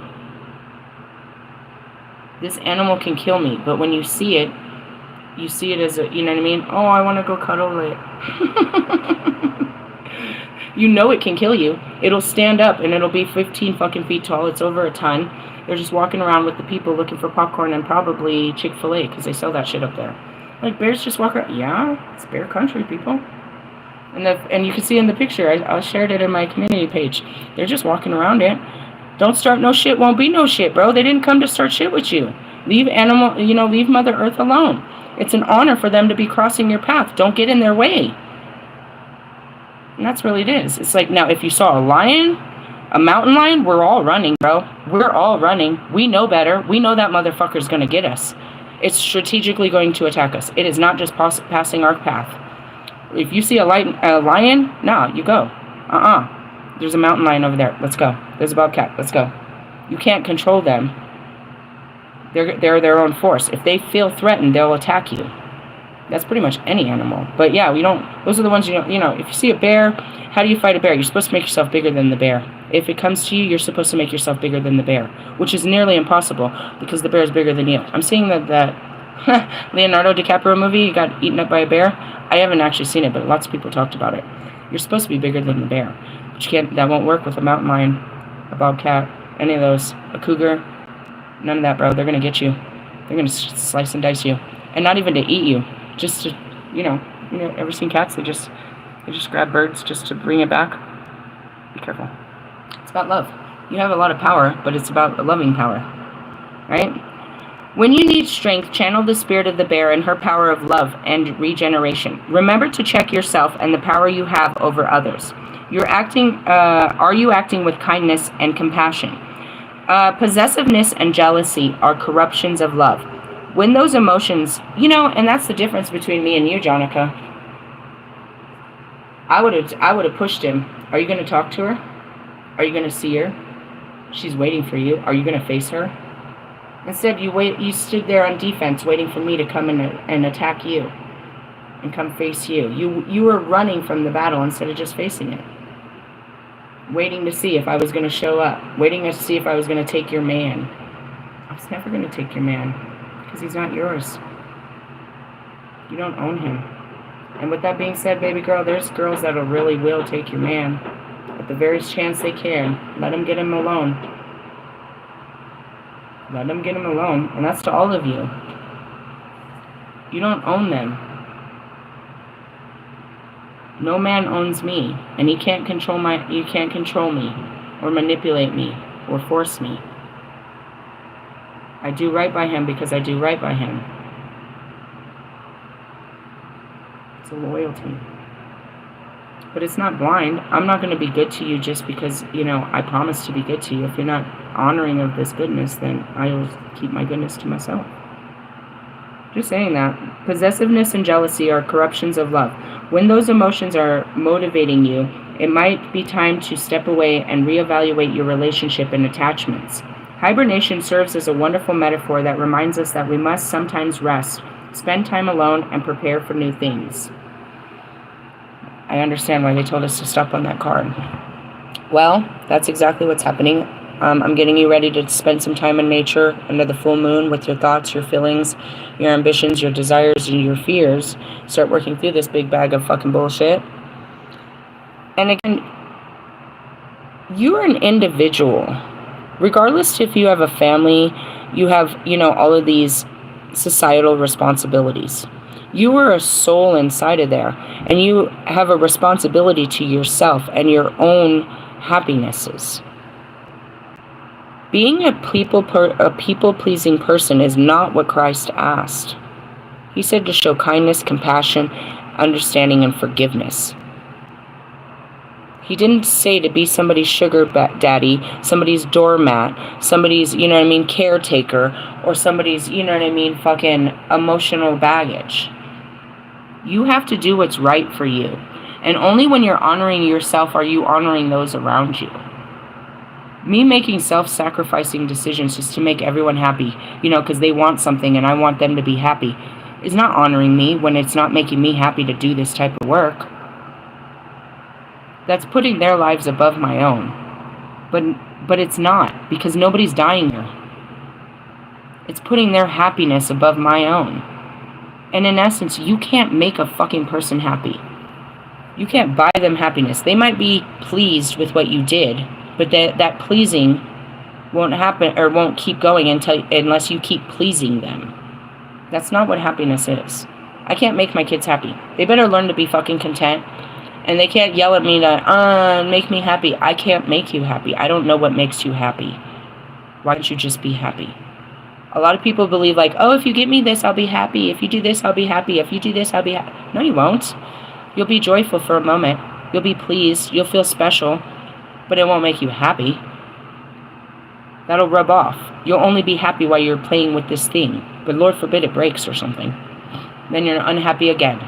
This animal can kill me, but when you see it as a, you know what I mean? Oh, I want to go cuddle it. You know it can kill you. It'll stand up and it'll be 15 fucking feet tall. It's over a ton. They're just walking around with the people looking for popcorn and probably Chick-fil-A because they sell that shit up there. Like, bears just walk around. Yeah, it's bear country, people. And you can see in the picture, I shared it in my community page. They're just walking around it. Don't start no shit, won't be no shit, bro. They didn't come to start shit with you. Leave leave Mother Earth alone. It's an honor for them to be crossing your path. Don't get in their way. And that's really it is. It's like, now, if you saw a lion, a mountain lion, we're all running, bro. We're all running. We know better. We know that motherfucker's going to get us. It's strategically going to attack us. It is not just passing our path. If you see a lion, nah, you go. There's a mountain lion over there. Let's go. There's a bobcat. Let's go. You can't control them. They're their own force. If they feel threatened, they'll attack you. That's pretty much any animal. But yeah, those are the ones if you see a bear, how do you fight a bear? You're supposed to make yourself bigger than the bear. If it comes to you, you're supposed to make yourself bigger than the bear, which is nearly impossible because the bear is bigger than you. I'm seeing that Leonardo DiCaprio movie got eaten up by a bear. I haven't actually seen it, but lots of people talked about it. You're supposed to be bigger than the bear. But that won't work with a mountain lion, a bobcat, any of those, a cougar. None of that, bro. They're going to get you. They're going to slice and dice you. And not even to eat you. Just to, ever seen cats? They just grab birds just to bring it back. Be careful. It's about love. You have a lot of power, but it's about a loving power. Right? When you need strength, channel the spirit of the bear and her power of love and regeneration. Remember to check yourself and the power you have over others. Are you acting with kindness and compassion? Possessiveness and jealousy are corruptions of love. When those emotions, and that's the difference between me and you, Jonica. I would have pushed him. Are you going to talk to her? Are you going to see her? She's waiting for you. Are you going to face her? Instead, you stood there on defense waiting for me to come in and attack you and come face you. You were running from the battle instead of just facing it. Waiting to see if I was going to show up. Waiting to see if I was going to take your man. I was never going to take your man. Because he's not yours. You don't own him. And with that being said, baby girl, there's girls that really will take your man. At the very chance they can. Let them get him alone. Let them get him alone. And that's to all of you. You don't own them. No man owns me. And you can't control me. Or manipulate me. Or force me. I do right by him because I do right by him. It's a loyalty. But it's not blind. I'm not going to be good to you just because, I promise to be good to you. If you're not honoring of this goodness, then I will keep my goodness to myself. Just saying that. Possessiveness and jealousy are corruptions of love. When those emotions are motivating you, it might be time to step away and reevaluate your relationship and attachments. Hibernation serves as a wonderful metaphor that reminds us that we must sometimes rest, spend time alone, and prepare for new things. I understand why they told us to stop on that card. Well, that's exactly what's happening. I'm getting you ready to spend some time in nature under the full moon with your thoughts, your feelings, your ambitions, your desires, and your fears. Start working through this big bag of fucking bullshit. And again, you are an individual. Regardless if you have a family, you have, all of these societal responsibilities. You are a soul inside of there, and you have a responsibility to yourself and your own happinesses. Being a people-pleasing person is not what Christ asked. He said to show kindness, compassion, understanding, and forgiveness. He didn't say to be somebody's sugar daddy, somebody's doormat, somebody's, you know what I mean, caretaker, or somebody's, you know what I mean, fucking emotional baggage. You have to do what's right for you. And only when you're honoring yourself are you honoring those around you. Me making self-sacrificing decisions just to make everyone happy, you know, because they want something and I want them to be happy, is not honoring me when it's not making me happy to do this type of work. That's putting their lives above my own. But it's not, because nobody's dying here. It's putting their happiness above my own. And in essence, you can't make a fucking person happy. You can't buy them happiness. They might be pleased with what you did, but that pleasing won't happen or won't keep going unless you keep pleasing them. That's not what happiness is. I can't make my kids happy. They better learn to be fucking content. And they can't yell at me to, make me happy. I can't make you happy. I don't know what makes you happy. Why don't you just be happy? A lot of people believe like, oh, if you get me this, I'll be happy. If you do this, I'll be happy. If you do this, I'll be happy. No, you won't. You'll be joyful for a moment. You'll be pleased. You'll feel special. But it won't make you happy. That'll rub off. You'll only be happy while you're playing with this thing. But Lord forbid it breaks or something. Then you're unhappy again.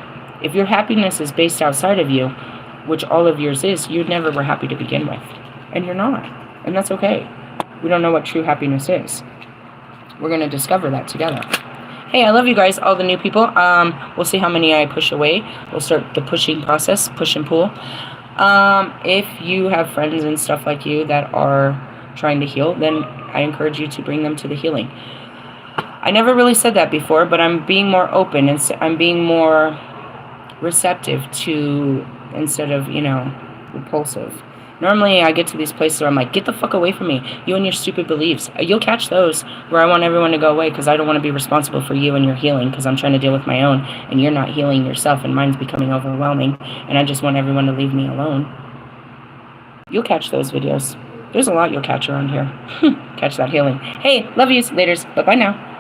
If your happiness is based outside of you, which all of yours is, you never were happy to begin with. And you're not. And that's okay. We don't know what true happiness is. We're going to discover that together. Hey, I love you guys, all the new people. We'll see how many I push away. We'll start the pushing process, push and pull. If you have friends and stuff like you that are trying to heal, then I encourage you to bring them to the healing. I never really said that before, but I'm being more open and I'm being more receptive to, instead of, you know, repulsive. Normally I get to these places where I'm like, get the fuck away from me, you and your stupid beliefs. You'll catch those where I want everyone to go away because I don't want to be responsible for you and your healing because I'm trying to deal with my own and you're not healing yourself and mine's becoming overwhelming and I just want everyone to leave me alone. You'll catch those videos. There's a lot you'll catch around here. Catch that healing. Hey, love yous. Laters. Bye-bye now.